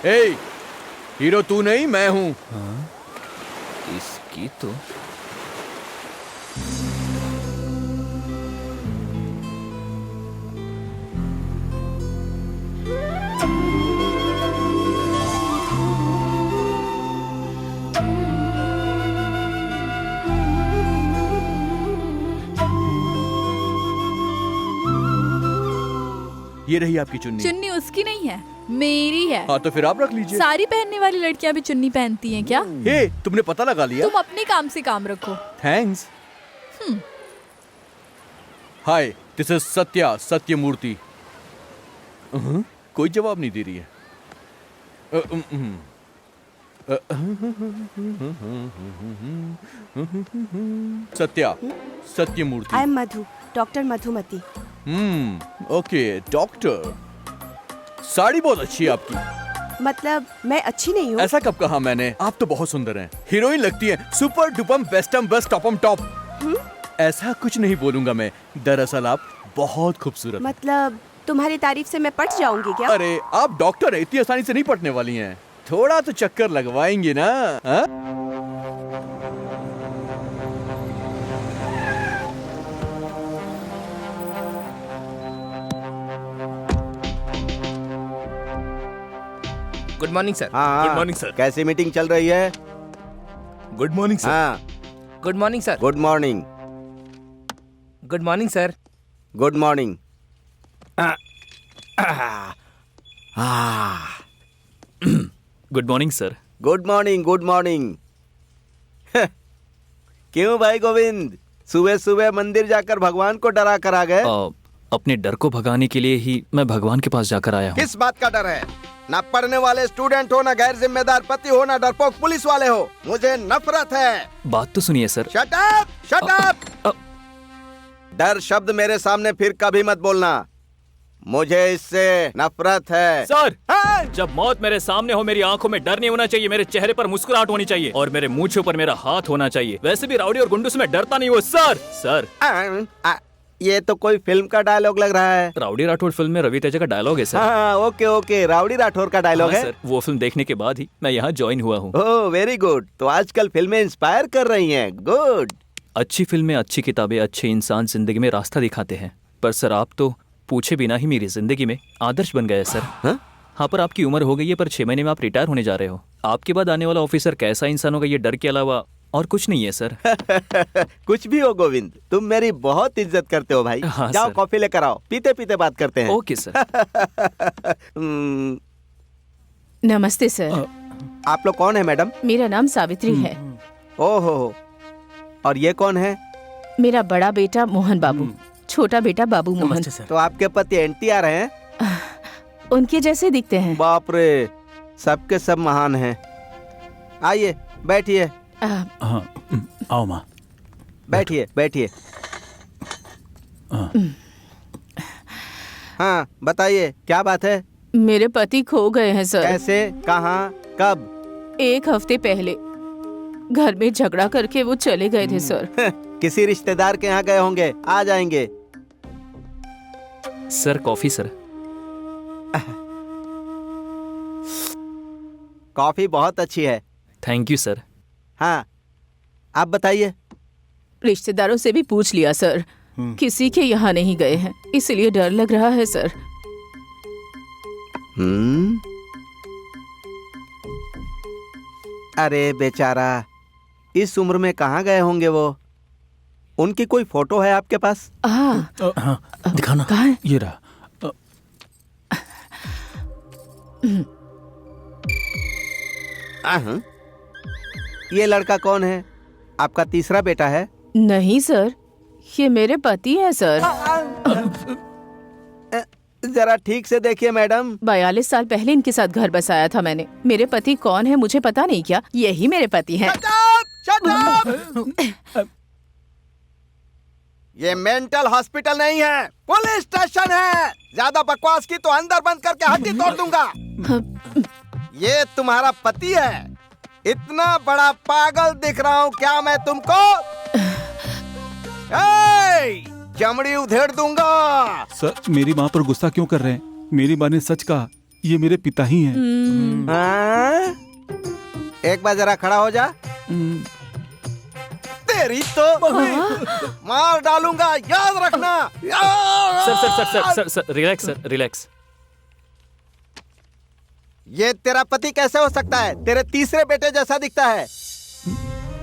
ए, hero तू नहीं मैं हूं। इसकी तो ये रही आपकी चुन्नी। चुन्नी उसकी नहीं है, मेरी है। हाँ तो फिर आप रख लीजिए। सारी पहनने वाली लड़कियां भी चुन्नी पहनती हैं क्या? हे, तुमने पता लगा लिया? तुम अपने काम से काम रखो। Thanks. Hi, this is Satya, Sathyamurthy. कोई जवाब नहीं दे रही है। Satya, Sathyamurthy. I am Madhu, doctor Madhumati. Okay doctor. Sari बहुत अच्छी है आपकी। मतलब मैं अच्छी नहीं हूँ? ऐसा कब कहा मैंने? आप तो बहुत सुंदर हैं, हीरोइन लगती हैं, सुपर डुपम बेस्टम बेस्ट टॉपम टॉप। ऐसा कुछ नहीं बोलूंगा मैं, दरअसल आप बहुत खूबसूरत हैं। मतलब तुम्हारी तारीफ से मैं पट जाऊंगी क्या? अरे आप डॉक्टर हैं, इतनी आसानी से नहीं पटने वाली हैं। थोड़ा तो चक्कर लगवाएंगे ना? हा? Good morning sir. हाँ, गुड मॉर्निंग सर। कैसी मीटिंग चल रही है? Good morning sir. हाँ, good morning sir. Good morning. Good morning sir. Good morning. Good morning sir. Good morning, good morning. क्यों भाई गोविंद, सुबह सुबह मंदिर जाकर भगवान को डरा कर आ गए? अपने डर को भगाने के लिए ही मैं भगवान के पास जाकर आया हूँ। किस बात का डर है? ना पढ़ने वाले स्टूडेंट हो, ना गैर जिम्मेदार पति हो, ना डरपोक पुलिस वाले हो। मुझे नफरत है। बात तो सुनिए sir. Shut up, shut up. डर शब्द मेरे सामने फिर कभी मत बोलना। मुझे इससे नफरत है। सर, जब मौत मेरे सामने हो, मेरी आंखों में डर नहीं होना चाहिए, मेरे चेहरे पर मुस्कुराहट होनी चाहिए और मेरे मूंछों पर मेरा हाथ होना चाहिए। वैसे भी राउडी और गुंडू से मैं डरता नहीं हूँ सर। सर, ये तो कोई फिल्म का डायलॉग लग रहा है। राउडी राठौड़ फिल्म में रवि तेजा का डायलॉग है सर। हाँ, ओके ओके, राउडी राठौर का डायलॉग हाँ, है सर, वो फिल्म देखने के बाद ही मैं यहाँ ज्वाइन हुआ हूँ। Oh very good. तो आजकल फिल्में इंस्पायर कर रही हैं। गुड। अच्छी फिल्में, अच्छी किताबें, अच्छे इंसान जिंदगी में रास्ता दिखाते हैं। पर सर आप तो पूछे बिना ही मेरी जिंदगी में आदर्श बन गए सर। हाँ, पर आपकी उम्र हो गई है, पर 6 महीने में आप रिटायर होने जा रहे हो। आपके बाद आने वाला ऑफिसर कैसा इंसान होगा, ये डर के अलावा और कुछ नहीं है सर। कुछ भी हो गोविंद, तुम मेरी बहुत इज्जत करते हो भाई। हाँ, जाओ सर। कॉफी लेकर आओ, पीते पीते बात करते हैं। Okay sir. नमस्ते सर। आप लोग कौन है मैडम? मेरा नाम सावित्री है। ओहो, और ये कौन है? मेरा बड़ा बेटा मोहन बाबू, छोटा बेटा बाबू मोहन। तो आपके पति NTR हैं? उनके जैसे दिखते हैं। बाप रे, सबके सब महान हैं। आइए बैठिए। आओ माँ। बैठिए बैठिए। हाँ बताइए, क्या बात है? मेरे पति खो गए हैं सर। कैसे, कहाँ, कब? 1 हफ्ते पहले घर में झगड़ा करके वो चले गए थे सर। किसी रिश्तेदार के यहाँ गए होंगे, आ जाएंगे। Sir coffee sir. कॉफी बहुत अच्छी है। Thank you sir. हाँ, आप बताइए। रिश्तेदारों से भी पूछ लिया सर, किसी के यहाँ नहीं गए हैं, इसलिए डर लग रहा है सर। अरे बेचारा, इस उम्र में कहाँ गए होंगे वो? उनकी कोई फोटो है आपके पास? हाँ, दिखाना। कहाँ है? ये रहा। ये लड़का कौन है? आपका तीसरा बेटा है? नहीं सर, ये मेरे पति है सर। जरा ठीक से देखिए मैडम। 42 साल पहले इनके साथ घर बसाया था मैंने। मेरे पति कौन है मुझे पता नहीं क्या? यही मेरे पति हैं। Shut up! ये मेंटल हॉस्पिटल नहीं है, पुलिस स्टेशन है। ज्यादा बकवास की तो अंदर बंद करके हड्डी तोड़ दूंगा। ये तुम्हारा पति है? इतना बड़ा पागल दिख रहा हूँ क्या मैं तुमको? चमड़ी उधेड़ दूंगा। सर मेरी माँ पर गुस्सा क्यों कर रहे हैं? मेरी माँ ने सच कहा, ये मेरे पिता ही हैं। हाँ? एक बार जरा खड़ा हो जा। तेरी तो मार डालूंगा, याद रखना। Sir relax sir, relax. ये तेरा पति कैसे हो सकता है? तेरे तीसरे बेटे जैसा दिखता है।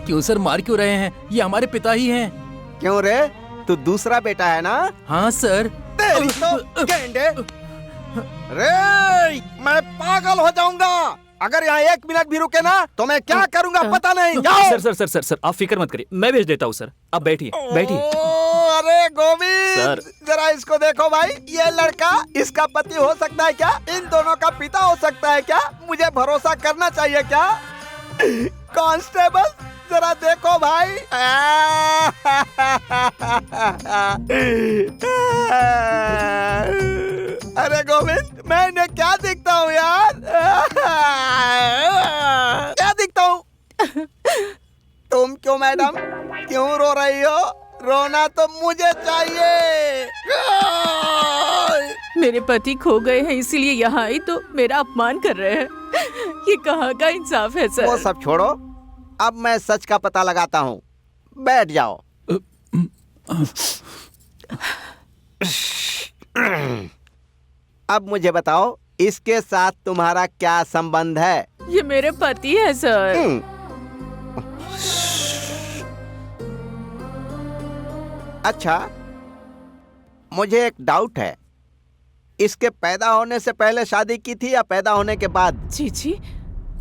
क्यों सर, मार क्यों रहे हैं? ये हमारे पिता ही हैं। क्यों रे, तू दूसरा बेटा है ना? हाँ सर। तेरी तो गेंडे। रे मैं पागल हो जाऊंगा अगर यहाँ 1 मिनट भी रुके ना, तो मैं क्या करूंगा पता नहीं। जाओ। सर आप फिक्र मत करिए, मैं भेज देता हूँ सर। आप बैठिए बैठिए। अरे गोविंद सर। जरा इसको देखो भाई, ये लड़का इसका पति हो सकता है क्या? इन दोनों का पिता हो सकता है क्या? मुझे भरोसा करना चाहिए क्या? कांस्टेबल जरा देखो भाई। अरे गोविंद, मैं इन्हें क्या दिखता हूँ यार? क्या दिखता हूँ? तुम क्यों मैडम, क्यों रो रही हो? रोना तो मुझे चाहिए। मेरे पति खो गए हैं, इसीलिए यहाँ आई तो मेरा अपमान कर रहे हैं। ये कहाँ का इंसाफ है सर? वो सब छोड़ो, अब मैं सच का पता लगाता हूँ। बैठ जाओ। अब मुझे बताओ, इसके साथ तुम्हारा क्या संबंध है? ये मेरे पति है सर। अच्छा, मुझे एक डाउट है, इसके पैदा होने से पहले शादी की थी या पैदा होने के बाद? जी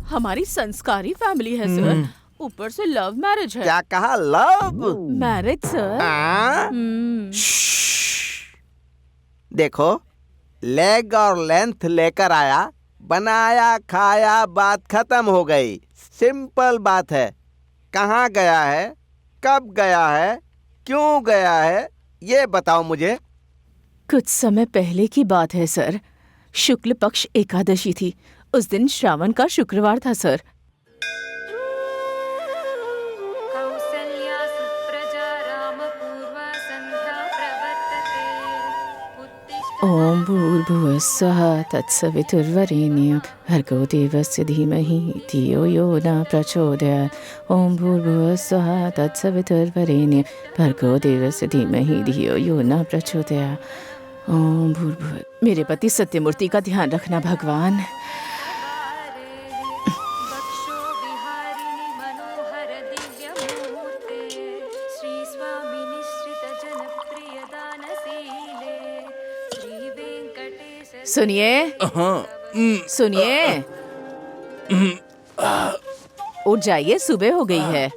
हमारी संस्कारी फैमिली है सर, ऊपर से लव मैरिज है। क्या कहा? Love marriage sir. देखो, लेग और लेंथ लेकर आया, बनाया, खाया, बात खत्म हो गई। सिंपल बात है। कहाँ गया है, कब गया है, क्यों गया है, ये बताओ मुझे। कुछ समय पहले की बात है सर। शुक्ल पक्ष एकादशी थी। उस दिन श्रावण का शुक्रवार था सर। कौसल्या सुप्रजा रामपूर्वा संध्या प्रवर्तते। उत्तिष्ठ ओम भूर्भुवः स्वः तत्सवितुर्वरेण्यं भर्गो देवस्य धीमहि धियो यो न प्रचोदयात्। ओम भूर्भुवः स्वः तत्सवितुर्वरेण्यं भर्गो देवस्य धीमहि धियो यो न प्रचोदयात्। ओम भूर्भुवः। मेरे पति सत्यमूर्ति का ध्यान रखना भगवान। वक्षो विहारिणि मनोहर दिव्यमूर्ते। श्री स्वामी निश्चित जनप्रिय दानशीले। श्री वेंकटेश। सुनिए उठ जाइए, सुबह हो गई है।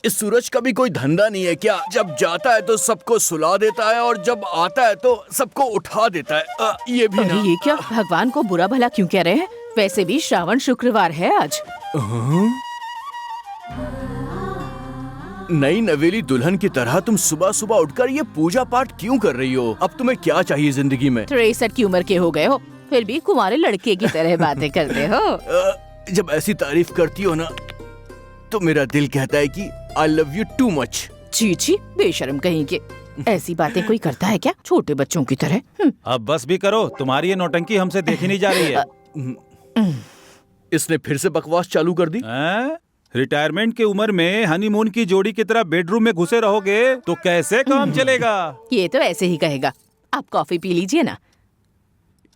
इस सूरज का भी कोई धंधा नहीं है क्या? जब जाता है तो सबको सुला देता है और जब आता है तो सबको उठा देता है। ये भी अरे ना। ये क्या, भगवान को बुरा भला क्यों कह रहे हैं? वैसे भी श्रावण शुक्रवार है आज। नई नवेली दुल्हन की तरह तुम सुबह सुबह उठकर ये पूजा पाठ क्यों कर रही हो? अब तुम्हें क्या चाहिए जिंदगी में? 63 की उम्र के हो गए हो, फिर भी कुंवारे लड़के की तरह बातें करते हो। जब ऐसी तारीफ करती हो ना, तो मेरा दिल कहता है कि आई लव यू टू मच। छी बेशर्म कहीं के। ऐसी बातें कोई करता है क्या, छोटे बच्चों की तरह? अब बस भी करो, तुम्हारी ये नौटंकी हमसे देखी नहीं जा रही है। इसने फिर से बकवास चालू कर दी। रिटायरमेंट की उम्र में हनीमून की जोड़ी की तरह बेडरूम में घुसे रहोगे तो कैसे काम चलेगा? ये तो ऐसे ही कहेगा। आप कॉफी पी लीजिए ना।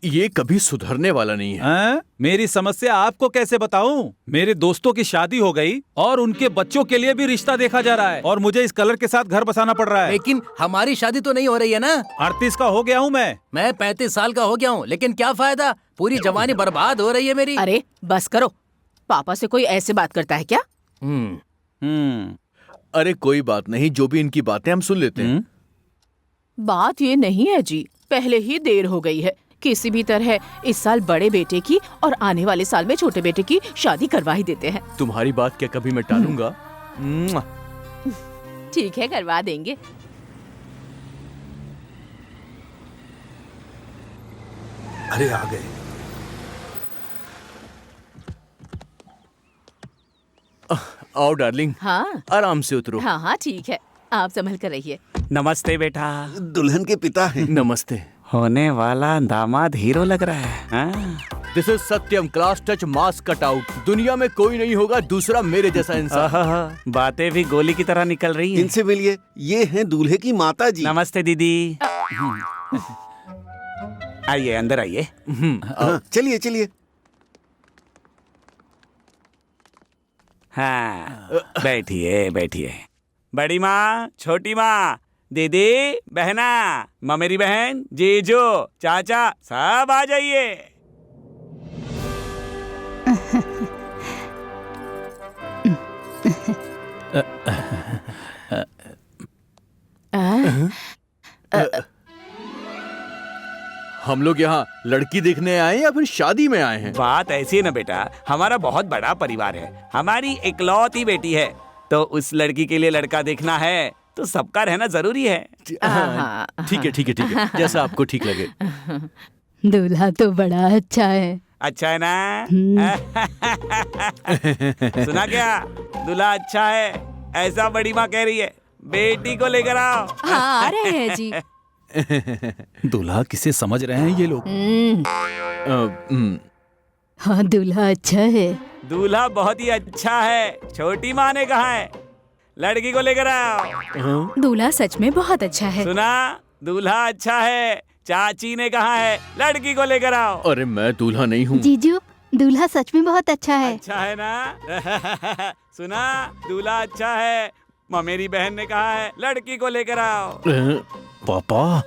ये कभी सुधरने वाला नहीं है। मेरी समस्या आपको कैसे बताऊं? मेरे दोस्तों की शादी हो गई और उनके बच्चों के लिए भी रिश्ता देखा जा रहा है और मुझे इस कलर के साथ घर बसाना पड़ रहा है। लेकिन हमारी शादी तो नहीं हो रही है ना। 38 का हो गया हूँ मैं 35 साल का हो गया हूँ, लेकिन क्या फायदा, पूरी जवानी बर्बाद हो रही है मेरी। अरे बस करो, पापा से कोई ऐसे बात करता है क्या? अरे कोई बात नहीं, जो भी इनकी बातें हम सुन लेते हैं। बात ये नहीं है जी, पहले ही देर हो गई है। किसी भी तरह इस साल बड़े बेटे की और आने वाले साल में छोटे बेटे की शादी करवा ही देते हैं। तुम्हारी बात क्या कभी मैं टालूंगा? ठीक है, करवा देंगे। अरे आ गए। आओ डार्लिंग। हाँ आराम से उतरो। हाँ ठीक है, आप संभल कर रहिए। नमस्ते बेटा। दुल्हन के पिता हैं। नमस्ते। होने वाला दामाद हीरो लग रहा है। हाँ? This is Satyam, class touch, mass cut out. दुनिया में कोई नहीं होगा दूसरा मेरे जैसा इंसान। आहा, बातें भी गोली की तरह निकल रही हैं। इनसे मिलिए, ये हैं दूल्हे की माता जी। नमस्ते दीदी। आइए अंदर आइए। हाँ, चलिए चलिए। हाँ, बैठिए बैठिए। बड़ी माँ, छोटी माँ, दीदी, बहना, ममेरी बहन, जीजू, चाचा, सब आ जाइए। हम लोग यहाँ लड़की देखने आए हैं या फिर शादी में आए हैं? बात ऐसी है ना बेटा, हमारा बहुत बड़ा परिवार है। हमारी इकलौती बेटी है, तो उस लड़की के लिए लड़का देखना है तो सबका रहना जरूरी है। ठीक है ठीक है ठीक है, जैसा आपको ठीक लगे। दूल्हा तो बड़ा अच्छा है। अच्छा है ना? सुना क्या? दूल्हा अच्छा है, ऐसा बड़ी माँ कह रही है। बेटी को लेकर आओ। हाँ आ रहे हैं जी। दूल्हा किसे समझ रहे हैं ये लोग? हाँ दूल्हा अच्छा है। दूल्हा बहुत ही अच्छा है, छोटी माँ ने कहा है। लड़की को लेकर आओ। दूल्हा सच में बहुत अच्छा है। सुना? दूल्हा अच्छा है, चाची ने कहा है। लड़की को लेकर आओ। अरे मैं दूल्हा नहीं हूँ। जीजू, दूल्हा सच में बहुत अच्छा है। अच्छा है ना? सुना? दूल्हा अच्छा है, मेरी बहन ने कहा है। लड़की को लेकर आओ। पापा,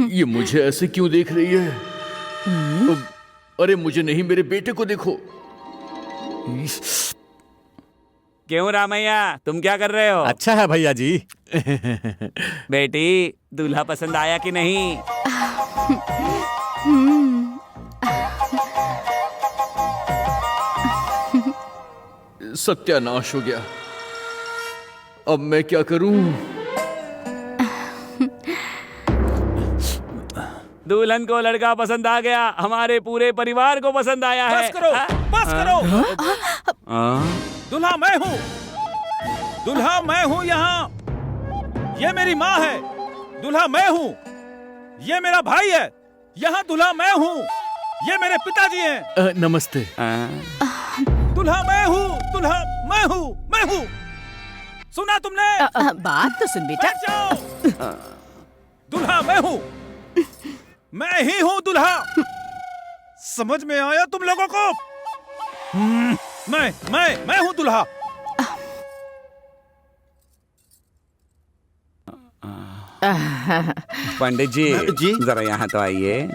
ये मुझे ऐसे क्यों देख रही है? अरे मुझे नहीं, मेरे बेटे को देखो। क्यों रामैया, तुम क्या कर रहे हो? अच्छा है भैया जी। बेटी, दूल्हा पसंद आया कि नहीं? सत्यानाश हो गया। अब मैं क्या करूं? दुल्हन को लड़का पसंद आ गया, हमारे पूरे परिवार को पसंद आया है। बस करो, बस करो। दूल्हा मैं हूँ, दूल्हा मैं हूँ यहाँ। ये मेरी माँ है। दूल्हा मैं हूँ, ये मेरा भाई है। यहाँ दूल्हा मैं हूँ, ये मेरे पिताजी हैं। नमस्ते। दूल्हा मैं हूँ, दूल्हा मैं हूँ, मैं हूँ। सुना तुमने? बात तो सुन बेटा। बैठ जाओ। दूल्हा मैं हूँ, मैं ही हूँ दूल्हा। समझ में आया तुम लोगों को? मैं हूँ दूल्हा। पंडित जी, जरा यहाँ तो आइए।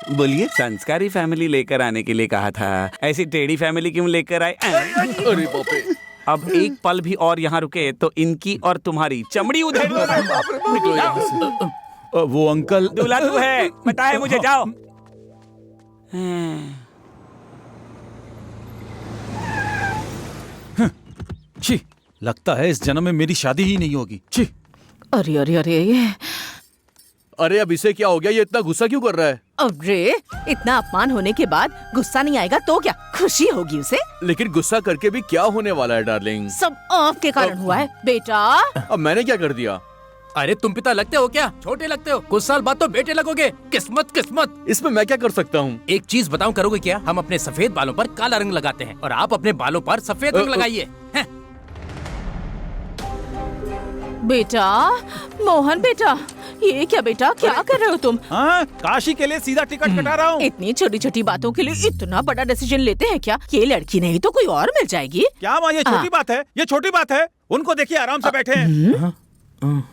बोलिए। संस्कारी फैमिली लेकर आने के लिए कहा था, ऐसी टेढ़ी फैमिली क्यों लेकर आए? अरे बाप रे। अब एक पल भी और यहाँ रुके तो इनकी और तुम्हारी चमड़ी उधेड़ निकलो यहाँ से। वो अंकल। दूल्हा तू है, पता है मुझे, जाओ। छी, लगता है इस जन्म में मेरी शादी ही नहीं होगी। छी। अरे अरे अरे अरे अब इसे क्या हो गया? ये इतना गुस्सा क्यों कर रहा है? अरे इतना अपमान होने के बाद गुस्सा नहीं आएगा तो क्या? खुशी होगी उसे। लेकिन गुस्सा करके भी क्या होने वाला है डार्लिंग? सब आपके कारण हुआ है बेटा। अब मैंने क्या कर दिया? अरे तुम पिता लगते हो क्या? छोटे लगते हो, कुछ साल बाद तो बेटे लगोगे। किस्मत किस्मत। इसमें मैं क्या कर सकता हूँ? एक चीज बताऊं, करोगे क्या? हम अपने सफेद बालों पर काला रंग लगाते हैं और आप अपने बालों पर सफेद रंग लगाइए। बेटा, मोहन बेटा, ये क्या बेटा, क्या कर रहे हो तुम? हाँ, काशी के लिए सीधा टिकट कटा रहा हूँ। इतनी छोटी छोटी बातों के लिए इतना बड़ा डिसीजन लेते हैं क्या? ये लड़की नहीं तो कोई और मिल जाएगी। क्या माँ, ये छोटी बात है? ये छोटी बात है? उनको देखिए आराम से बैठे हैं।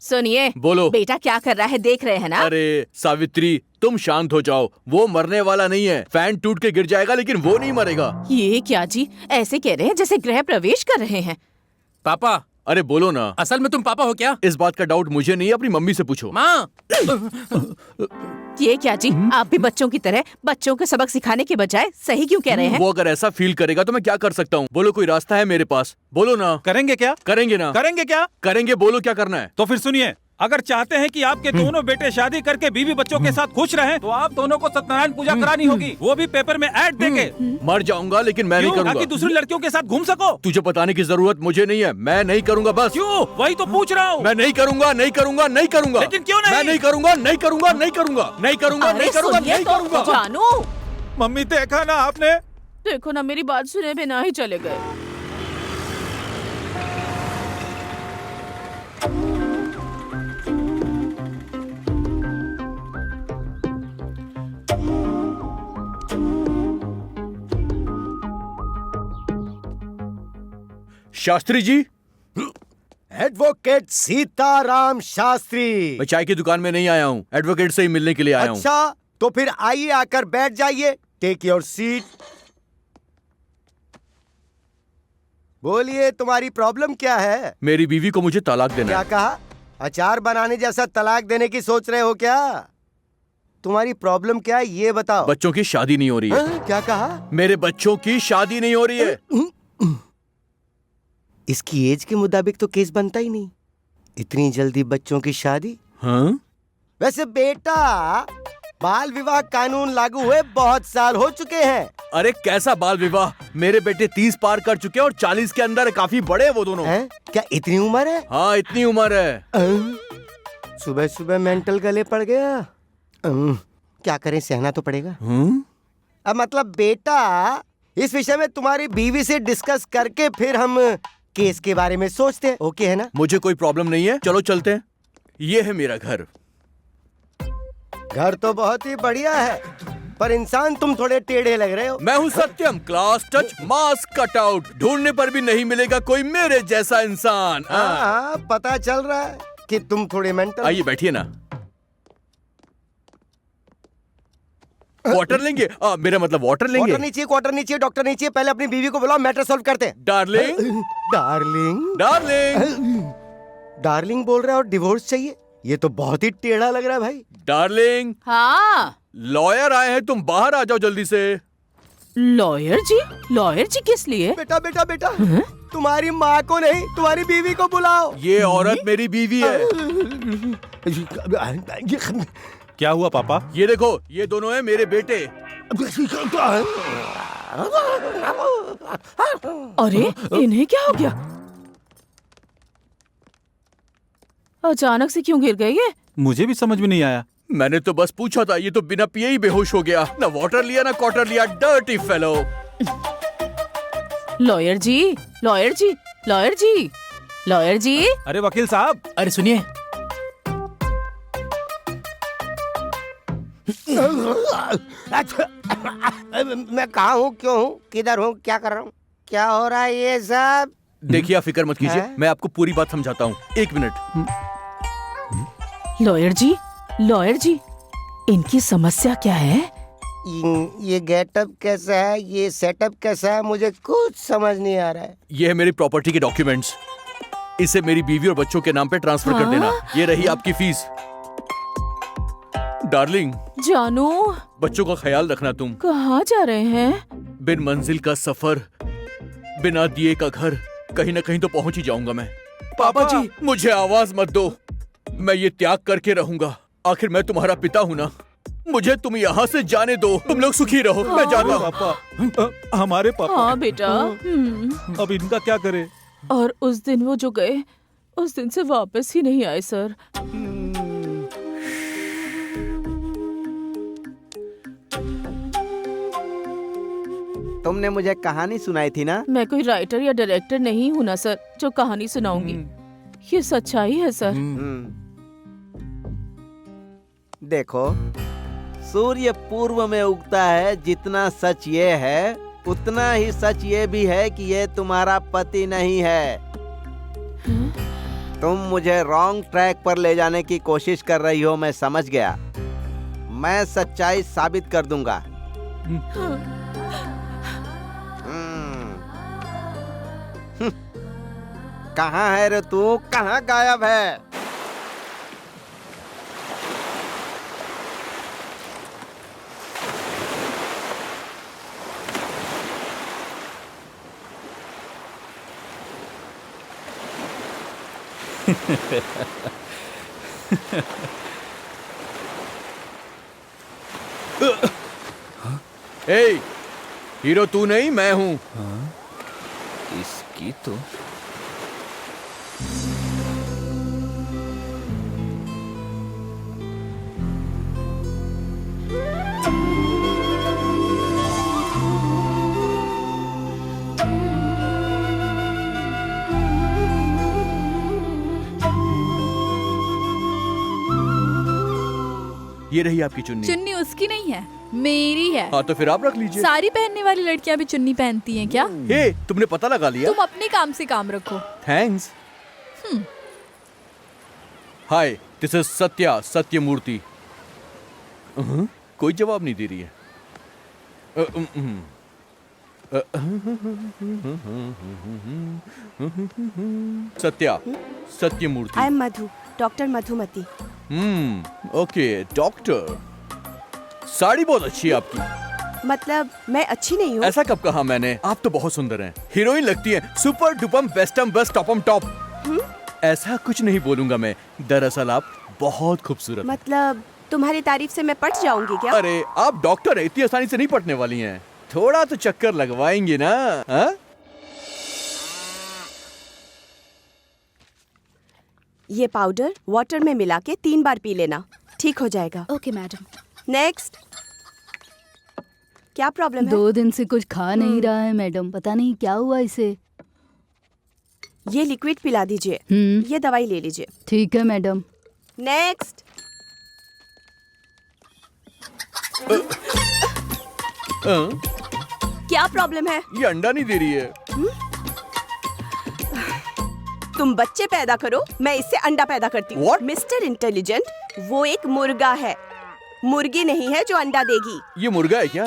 सुनिए, बोलो। बेटा क्या कर रहा है देख रहे हैं ना? अरे सावित्री, तुम शांत हो जाओ। वो मरने वाला नहीं है। फैन टूट के गिर जाएगा लेकिन वो नहीं मरेगा। ये क्या जी, ऐसे कह रहे हैं जैसे गृह प्रवेश कर रहे हैं। पापा, अरे बोलो ना। असल में तुम पापा हो क्या? इस बात का डाउट मुझे नहीं है, अपनी मम्मी से पूछो। माँ ये क्या जी, आप भी बच्चों की तरह बच्चों को सबक सिखाने के बजाय सही क्यों कह रहे हैं? वो अगर ऐसा फील करेगा तो मैं क्या कर सकता हूँ? बोलो, कोई रास्ता है मेरे पास? बोलो ना। करेंगे क्या? करेंगे ना। करेंगे क्या? करेंगे, बोलो क्या करना है। तो फिर सुनिए, अगर चाहते हैं कि आपके दोनों बेटे शादी करके बीवी बच्चों के साथ खुश रहें, तो आप दोनों को सत्यनारायण पूजा करानी होगी, वो भी पेपर में ऐड देके। मर जाऊंगा लेकिन मैं नहीं करूंगा। ताकि दूसरी लड़कियों के साथ घूम सको। तुझे बताने की जरूरत मुझे नहीं है, मैं नहीं करूंगा बस। क्यों? वही तो पूछ रहा हूँ। मैं नहीं करूंगा, नहीं करूंगा, नहीं करूंगा। लेकिन क्यों नहीं? मैं नहीं करूंगा, नहीं करूंगा, नहीं करूंगा, नहीं करूंगा, नहीं करूंगा, नहीं करूंगा। जानू, मम्मी देखा ना आपने? देखो ना, मेरी बात सुने बिना ही चले गए। शास्त्री जी। एडवोकेट सीताराम शास्त्री। मैं चाय की दुकान में नहीं आया हूँ, एडवोकेट से ही मिलने के लिए आया हूँ। अच्छा, तो फिर आइए, आकर बैठ जाइए। Take your seat. बोलिए, तुम्हारी प्रॉब्लम क्या है? मेरी बीवी को मुझे तलाक देना क्या है। कहा? अचार बनाने जैसा तलाक देने की सोच रहे हो क्या? तुम्हारी प्रॉब्लम क्या है ये बताओ। बच्चों की शादी नहीं हो रही है। क्या कहा? मेरे बच्चों की शादी नहीं हो रही है। इसकी एज के मुताबिक तो केस बनता ही नहीं। इतनी जल्दी बच्चों की शादी? हाँ? वैसे बेटा, बाल विवाह कानून लागू हुए बहुत साल हो चुके हैं। अरे कैसा बाल विवाह? मेरे बेटे 30 पार कर चुके हैं और 40 के अंदर है, काफी बड़े हैं वो दोनों। हैं? क्या इतनी उम्र है? हाँ, इतनी उम्र है। सुबह सुबह मेंटल गले पड़ गया। क्या करें, सहना तो पड़ेगा। अब मतलब बेटा, इस विषय में तुम्हारी बीवी से डिस्कस करके फिर हम केस के बारे में सोचते हैं। ओके है ना? मुझे कोई प्रॉब्लम नहीं है, चलो चलते हैं। ये है मेरा घर। घर तो बहुत ही बढ़िया है, पर इंसान तुम थोड़े टेढ़े लग रहे हो। मैं हूँ सत्यम, क्लास टच मास कट आउट। ढूंढने पर भी नहीं मिलेगा कोई मेरे जैसा इंसान। हाँ, पता चल रहा है कि तुम थोड़े मेंटल। आइए बैठिए ना। वाटर लेंगे? मेरा मतलब वाटर लेंगे। वाटर नीचे, क्वार्टर नीचे, डॉक्टर नीचे। पहले अपनी बीवी को बुलाओ, मैटर सॉल्व करते हैं। डार्लिंग। डार्लिंग? डार्लिंग। डार्लिंग बोल रहा है और डिवोर्स चाहिए? ये तो बहुत ही टेढ़ा लग रहा है भाई। डार्लिंग। हाँ, लॉयर आए हैं, तुम बाहर आ जाओ जल्दी से। लॉयर जी? लॉयर जी किस लिए? बेटा बेटा बेटा, तुम्हारी माँ को नहीं, तुम्हारी बीवी को बुलाओ। ये औरत मेरी बीवी है। क्या हुआ पापा? ये देखो, ये दोनों हैं मेरे बेटे। अरे इन्हें क्या हो गया? अचानक से क्यों गिर गए ये? मुझे भी समझ में नहीं आया। मैंने तो बस पूछा था, ये तो बिना पिए ही बेहोश हो गया। ना वाटर लिया ना क्वार्टर लिया, डर्टी फेलो। लॉयर जी, लॉयर जी, लॉयर जी, लॉयर जी। अरे वकील साहब। अरे सुनिए, मैं कहाँ हूँ, क्यों हूँ, किधर हूँ, क्या कर रहा हूँ, क्या हो रहा है ये सब? देखिए, आप फिक्र मत कीजिए, मैं आपको पूरी बात समझाता हूँ। 1 मिनट। लॉयर जी, लॉयर जी, इनकी समस्या क्या है? ये गेटअप कैसा है, ये सेटअप कैसा है, मुझे कुछ समझ नहीं आ रहा है। ये है मेरी प्रॉपर्टी के डॉक्यूमेंट्स। इसे मेरी बीवी और बच्चों के नाम पे ट्रांसफर कर देना। ये रही आपकी फीस। डार्लिंग। जानू। बच्चों का ख्याल रखना तुम। कहाँ जा रहे हैं? बिन मंजिल का सफर, बिना दिए का घर, कहीं ना कहीं तो पहुंच ही जाऊंगा मैं। पापा जी, मुझे आवाज मत दो, मैं ये त्याग करके रहूंगा। आखिर मैं तुम्हारा पिता हूँ ना। मुझे तुम यहाँ से जाने दो, तुम लोग सुखी रहो। मैं जाता हूँ। पापा, हमारे पापा। हाँ बेटा। अब इनका क्या करे? और उस दिन वो जो गए, उस दिन से वापस ही नहीं आए सर। तुमने मुझे कहानी सुनाई थी ना? मैं कोई राइटर या डायरेक्टर नहीं हूँ ना सर, जो कहानी सुनाऊंगी। ये सच्चाई है सर। देखो, सूर्य पूर्व में उगता है। जितना सच ये है, उतना ही सच ये भी है कि ये तुम्हारा पति नहीं है। तुम मुझे रॉन्ग ट्रैक पर ले जाने की कोशिश कर रही हो, मैं समझ गया। मैं सच्चाई साबित कर दूंगा। कहाँ है रे तू? कहाँ गायब है? ए, हीरो तू नहीं, मैं हूं। इसकी तो ये रही आपकी चुन्नी। चुन्नी उसकी नहीं है, मेरी है। हाँ तो फिर आप रख लीजिए। सारी पहनने वाली लड़कियां भी चुन्नी पहनती हैं क्या? हे, तुमने पता लगा लिया? तुम अपने काम से काम रखो। Thanks. Hi, this is Satya, Sathyamurthy. कोई जवाब नहीं दे रही है। Satya, Sathyamurthy. I am Madhu, doctor Madhumati. Okay doctor. Sari बहुत अच्छी है आपकी। मतलब मैं अच्छी नहीं हूँ? ऐसा कब कहा मैंने? आप तो बहुत सुंदर हैं, हीरोइन लगती हैं, सुपर डुपम बेस्टम बेस्ट टॉपम टॉप। ऐसा कुछ नहीं बोलूंगा मैं, दरअसल आप बहुत खूबसूरत। मतलब तुम्हारी तारीफ से मैं पट जाऊंगी क्या? अरे आप डॉक्टर हैं, इतनी आसानी से नहीं पटने वाली हैं। थोड़ा तो चक्कर लगवाएंगे ना? हा? ये पाउडर वाटर में मिला के 3 बार पी लेना, ठीक हो जाएगा। Okay madam. नेक्स्ट। क्या प्रॉब्लम है? 2 दिन से कुछ खा नहीं रहा है मैडम, पता नहीं क्या हुआ इसे। ये लिक्विड पिला दीजिए। ये दवाई ले लीजिए। ठीक है मैडम। नेक्स्ट। क्या प्रॉब्लम है? ये अंडा नहीं दे रही है। तुम बच्चे पैदा करो, मैं इससे अंडा पैदा करती हूँ। मिस्टर इंटेलिजेंट, वो एक मुर्गा है, मुर्गी नहीं है जो अंडा देगी। ये मुर्गा है क्या?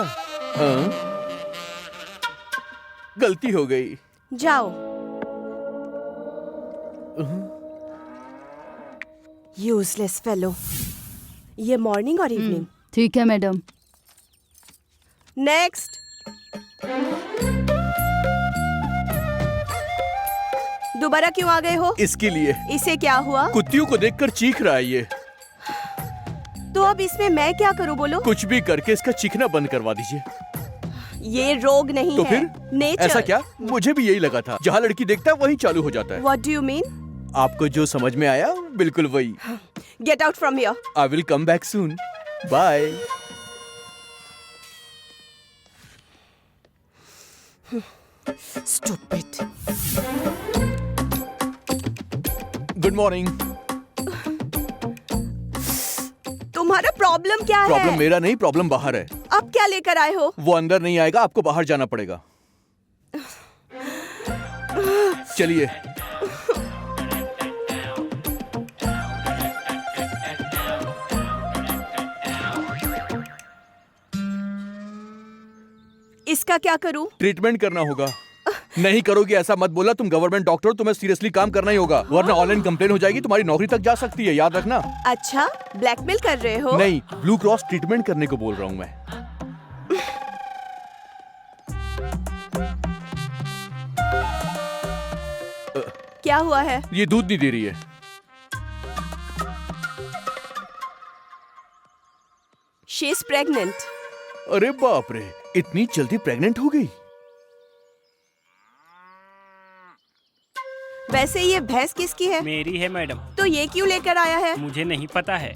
गलती हो गई। जाओ। Useless fellow. ये मॉर्निंग और इवनिंग। ठीक है मैडम। नेक्स्ट। दोबारा क्यों आ गए हो? इसके लिए। इसे क्या हुआ? कुत्तियों को देखकर चीख रहा है ये। तो अब इसमें मैं क्या करूं बोलो? कुछ भी करके इसका चीखना बंद करवा दीजिए। ये रोग नहीं तो है, फिर नेचर। ऐसा क्या? मुझे भी यही लगा था, जहाँ लड़की देखता है वहीं चालू हो जाता है। What do you mean? आपको जो समझ में आया बिल्कुल वही। Get out from here. I will come back soon. Bye. Stupid. Good morning. तुम्हारा प्रॉब्लम क्या है? प्रॉब्लम मेरा नहीं, प्रॉब्लम बाहर है। अब क्या लेकर आए हो? वो अंदर नहीं आएगा, आपको बाहर जाना पड़ेगा। चलिए। इसका क्या करूं? ट्रीटमेंट करना होगा। नहीं करोगे ऐसा मत बोला, तुम गवर्नमेंट डॉक्टर हो, तुम्हें सीरियसली काम करना ही होगा, वरना ऑनलाइन कंप्लेन हो जाएगी, तुम्हारी नौकरी तक जा सकती है, याद रखना। अच्छा, ब्लैकमेल कर रहे हो? नहीं, ब्लू क्रॉस ट्रीटमेंट करने को बोल रहा हूँ मैं। क्या हुआ है? ये दूध नहीं दे रही है। She is pregnant. अरे बाप रे, इतनी जल्दी प्रेग्नेंट हो गई? वैसे ये भैंस किसकी है? मेरी है मैडम। तो ये क्यों लेकर आया है? मुझे नहीं पता है।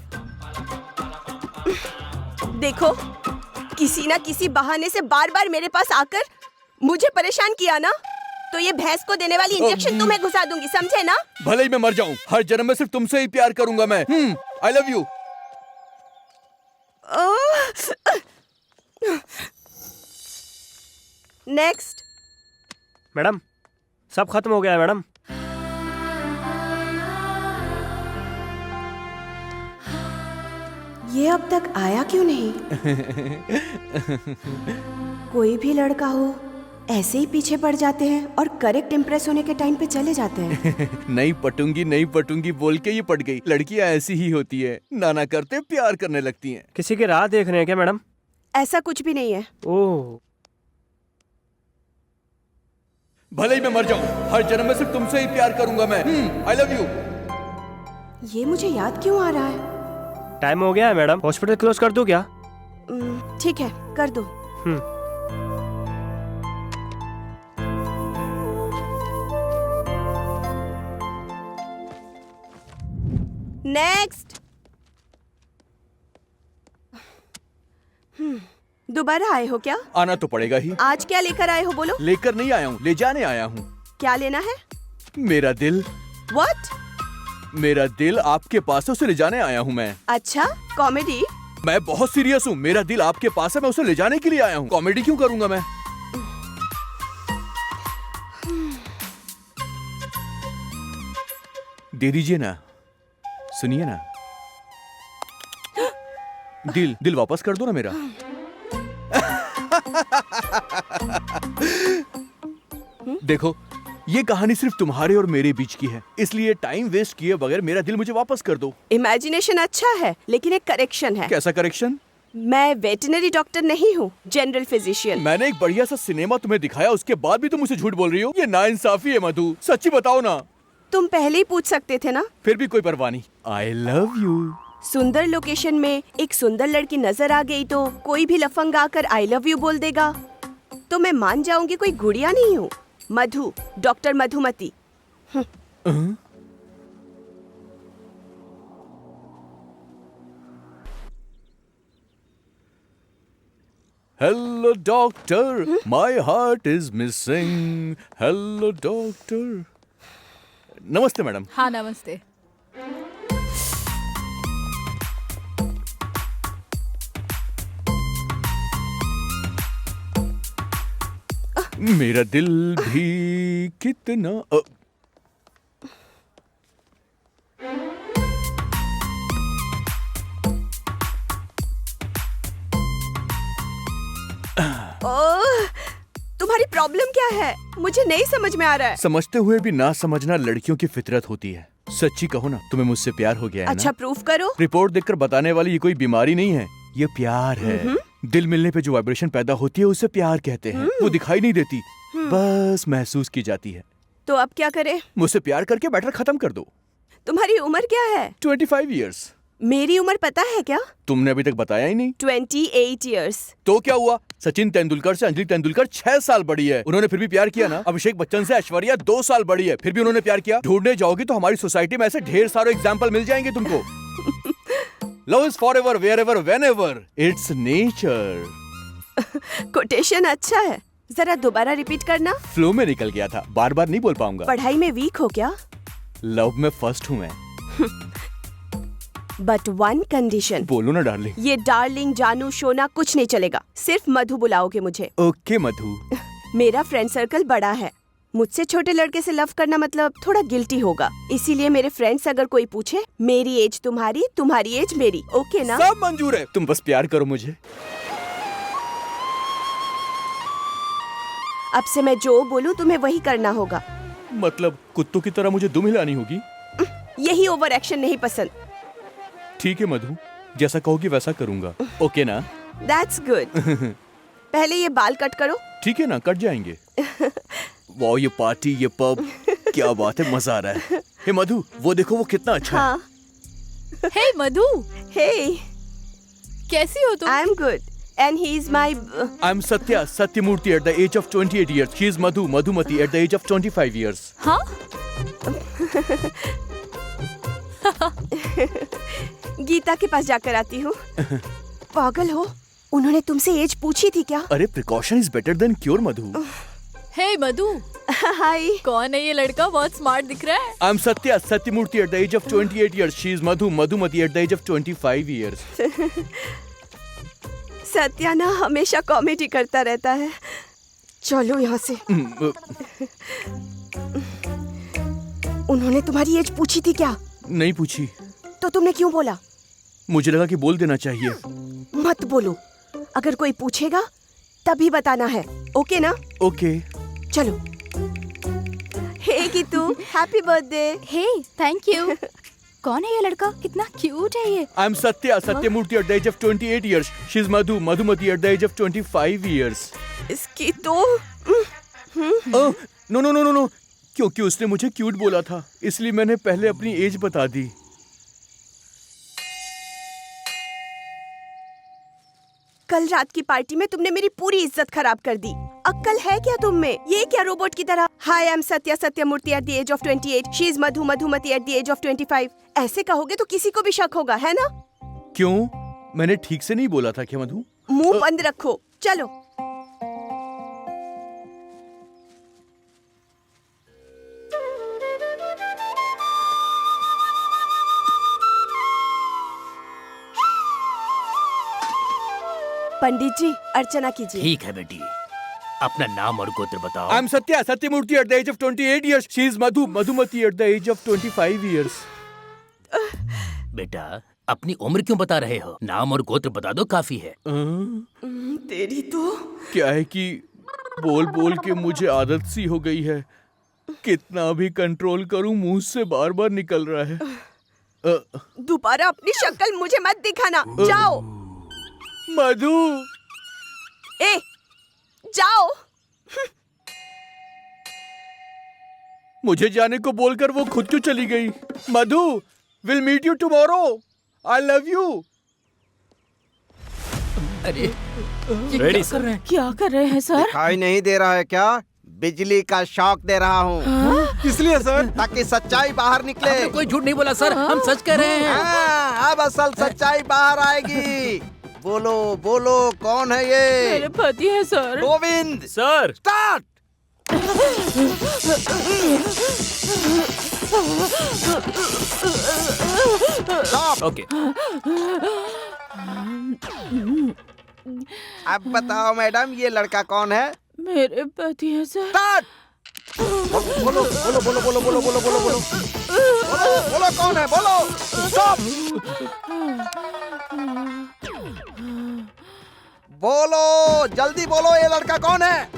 देखो, किसी ना किसी बहाने से बार बार मेरे पास आकर मुझे परेशान किया ना, तो ये भैंस को देने वाली इंजेक्शन तुम्हें घुसा दूंगी, समझे ना? भले ही मैं मर जाऊं, हर जन्म में सिर्फ तुमसे ही प्यार करूंगा मैं। I love you. Next. Madam, सब खत्म हो गया है मैडम। ये अब तक आया क्यों नहीं? कोई भी लड़का हो ऐसे ही पीछे पड़ जाते हैं और करेक्ट इम्प्रेस होने के टाइम पे चले जाते हैं। नहीं पटूंगी बोल के ये पट गई। लड़कियां ऐसी ही होती है, नाना करते प्यार करने लगती हैं। किसी की राह देख रहे हैं क्या मैडम? ऐसा कुछ भी नहीं है। ओह, भले ही मैं मर जाऊं, हर जन्म में सिर्फ तुमसे ही प्यार करूंगा मैं। आई लव यू। ये मुझे याद क्यों आ रहा है? टाइम हो गया है मैडम, हॉस्पिटल क्लोज कर दूं क्या? ठीक है, कर दो। नेक्स्ट। दोबारा आए हो क्या? आना तो पड़ेगा ही। आज क्या लेकर आए हो बोलो? लेकर नहीं आया हूँ, ले जाने आया हूँ। क्या लेना है? मेरा दिल। What? मेरा दिल आपके पास है, उसे ले जाने आया हूँ मैं। अच्छा, कॉमेडी? मैं बहुत सीरियस हूँ। मेरा दिल आपके पास है, मैं उसे ले जाने के लिए आया हूँ। कॉमेडी क्यों करूंगा मैं? दे दीजिए ना, सुनिए ना। दिल वापस कर दो ना मेरा। देखो, ये कहानी सिर्फ तुम्हारे और मेरे बीच की है, इसलिए टाइम वेस्ट किए बगैर मेरा दिल मुझे वापस कर दो। इमेजिनेशन अच्छा है, लेकिन एक करेक्शन है। कैसा करेक्शन? मैं वेटरनरी डॉक्टर नहीं हूँ, जनरल फिजिशियन। मैंने एक बढ़िया सा सिनेमा तुम्हें दिखाया, उसके बाद भी तुम मुझे झूठ बोल रही हो। ये नाइंसाफी है मधु, सच्ची बताओ ना। तुम पहले ही पूछ सकते थे ना। फिर भी कोई परवाह नहीं। आई लव यू। सुंदर लोकेशन में एक सुंदर लड़की नजर आ गई तो कोई भी लफंग आकर आई लव यू बोल देगा तो मैं मान जाऊंगी कोई गुड़िया नहीं हूँ। Madhu, doctor Madhumati. Hello doctor, my heart is missing. Hello doctor. नमस्ते मैडम। हाँ नमस्ते। मेरा दिल भी कितना तुम्हारी प्रॉब्लम क्या है? मुझे नहीं समझ में आ रहा है। समझते हुए भी ना समझना लड़कियों की फितरत होती है। सच्ची कहो ना, तुम्हें मुझसे प्यार हो गया है अच्छा ना? प्रूफ करो। रिपोर्ट देखकर बताने वाली ये कोई बीमारी नहीं है, ये प्यार है। दिल मिलने पे जो वाइब्रेशन पैदा होती है उसे प्यार कहते हैं। वो दिखाई नहीं देती, बस महसूस की जाती है। तो अब क्या करें? मुझसे प्यार करके मैटर खत्म कर दो। तुम्हारी उम्र क्या है? 25 इयर्स। मेरी उम्र पता है क्या? तुमने अभी तक बताया ही नहीं। 28 इयर्स। तो क्या हुआ? सचिन तेंदुलकर से अंजलि तेंदुलकर 6 साल बड़ी है, उन्होंने फिर भी प्यार किया ना। अभिषेक बच्चन से ऐश्वर्या 2 साल बड़ी है, फिर भी उन्होंने प्यार किया। ढूंढने जाओगी तो हमारी सोसाइटी में ऐसे ढेर सारे एग्जाम्पल मिल जाएंगे तुमको। Love is forever, wherever, whenever, it's nature. Quotation अच्छा है, जरा दोबारा रिपीट करना। फ्लो में निकल गया था, बार बार नहीं बोल पाऊंगा। पढ़ाई में वीक हो क्या? लव में फर्स्ट हूँ मैं। But one condition. बोलो ना डार्लिंग। ये डार्लिंग, जानू, शोना कुछ नहीं चलेगा, सिर्फ मधु बुलाओगे मुझे। ओके मधु। मेरा फ्रेंड सर्कल बड़ा है, मुझसे छोटे लड़के से लव करना मतलब थोड़ा गिल्टी होगा, इसीलिए मेरे फ्रेंड्स अगर कोई पूछे, मेरी एज तुम्हारी, तुम्हारी एज मेरी, ओके ना? सब मंजूर है, तुम बस प्यार करो मुझे। अब से मैं जो बोलूं तुम्हें वही करना होगा। मतलब कुत्तों की तरह मुझे दुम हिलानी होगी? यही ओवर एक्शन नहीं पसंद। ठीक है मधु, जैसा कहोगी वैसा करूंगा, ओके ना? That's good। पहले ये बाल कट करो। ठीक है ना, कट जाएंगे। वाह, ये पार्टी, ये पब, क्या बात है, मजा आ रहा है। हे मधु, वो देखो वो कितना अच्छा है। हाँ। हे मधु। हे। कैसी हो तुम? I am good and he is my I am Satya, Satyamurthy at the age of 28 years. She is Madhu, Madhumati at the age of 25 years. हाँ? गीता के पास जाकर आती हूँ। पागल हो, उन्होंने तुमसे एज पूछी थी क्या? अरे precaution is better than cure Madhu. Hey Madhu. Hi. कौन है ये लड़का? बहुत स्मार्ट दिख रहा है। I am Satya, Satyamurthy at the age of 28 years. She is Madhu, Madhumati at the age of 25 years. Satya ना हमेशा कॉमेडी करता रहता है। चलो यहाँ से। उन्होंने तुम्हारी एज पूछी थी क्या? नहीं पूछी। तो तुमने क्यों बोला? मुझे लगा कि बोल देना चाहिए। मत बोलो, अगर कोई पूछेगा तभी बताना है, ओके ना? ओके। चलो। Hey Geetu, happy birthday. Hey, thank you. कौन है ये लड़का? कितना क्यूट है ये। I am Satya, Satyamurthy at the age of 28 years. She is Madhu, Madhumati at the age of 25 years. इसकी तो नो, क्योंकि उसने मुझे क्यूट बोला था, इसलिए मैंने पहले अपनी एज बता दी। कल रात की पार्टी में तुमने मेरी पूरी इज्जत खराब कर दी। अक्ल है क्या तुम में? ये क्या रोबोट की तरह hi I am Satya Satyamurthy at the age of 28, she is Madhu Madhumati at the age of 25 ऐसे कहोगे तो किसी को भी शक होगा, है ना? क्यों? मैंने ठीक से नहीं बोला था क्या मधु? मुंह बंद रखो। चलो। पंडित जी, अर्चना कीजिए। ठीक है बेटी, अपना नाम और गोत्र बताओ। आई am Satya Satyamurthy at the age of 28 years. She is Madhu Madhumati at the age of 25 years. बेटा, अपनी उम्र क्यों बता रहे हो? नाम और गोत्र बता दो, काफी है। तेरी तो क्या है कि बोल बोल के मुझे आदत सी हो गई है। कितना भी कंट्रोल करूं, मुंह से बार बार निकल रहा है। दोबारा अपनी शक्ल मुझे मत दिखाना। जाओ। मधु। ए, जाओ। मुझे जाने को बोलकर वो खुद क्यों चली गई? Madhu, will meet you tomorrow. I love you. अरे, रेडी सर। क्या कर रहे हैं सर? दिखाई नहीं दे रहा है क्या? बिजली का शॉक दे रहा हूँ। इसलिए सर, ताकि सच्चाई बाहर निकले। हमने कोई झूठ नहीं बोला सर, हम सच कह रहे हैं। हाँ, अब असल सच्चाई बाहर आएगी। बोलो बोलो, कौन है ये? मेरे पति है sir. Govind. Sir. Start. Okay. अब बताओ मैडम, ये लड़का कौन है? मेरे पति है सर। स्टार्ट। बोलो बोलो बोलो बोलो बोलो बोलो बोलो बोलो बोलो, कौन है? बोलो। स्टॉप। बोलो, जल्दी बोलो, ये लड़का कौन है?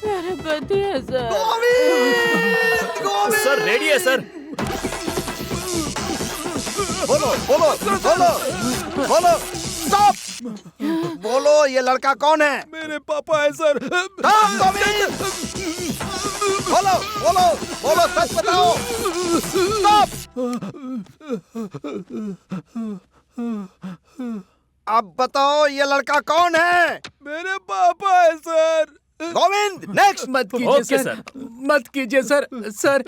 मेरे पति है sir. Govind, Govind. Sir ready है सर। बोलो बोलो बोलो बोलो। स्टॉप। बोलो, ये लड़का कौन है? मेरे पापा है सर। गोविंद। बोलो बोलो बोलो, सच बताओ। स्टॉप। अब बताओ, ये लड़का कौन है? मेरे पापा है सर। गोविंद, नेक्स्ट। मत कीजिए सर, मत कीजिए सर। सर,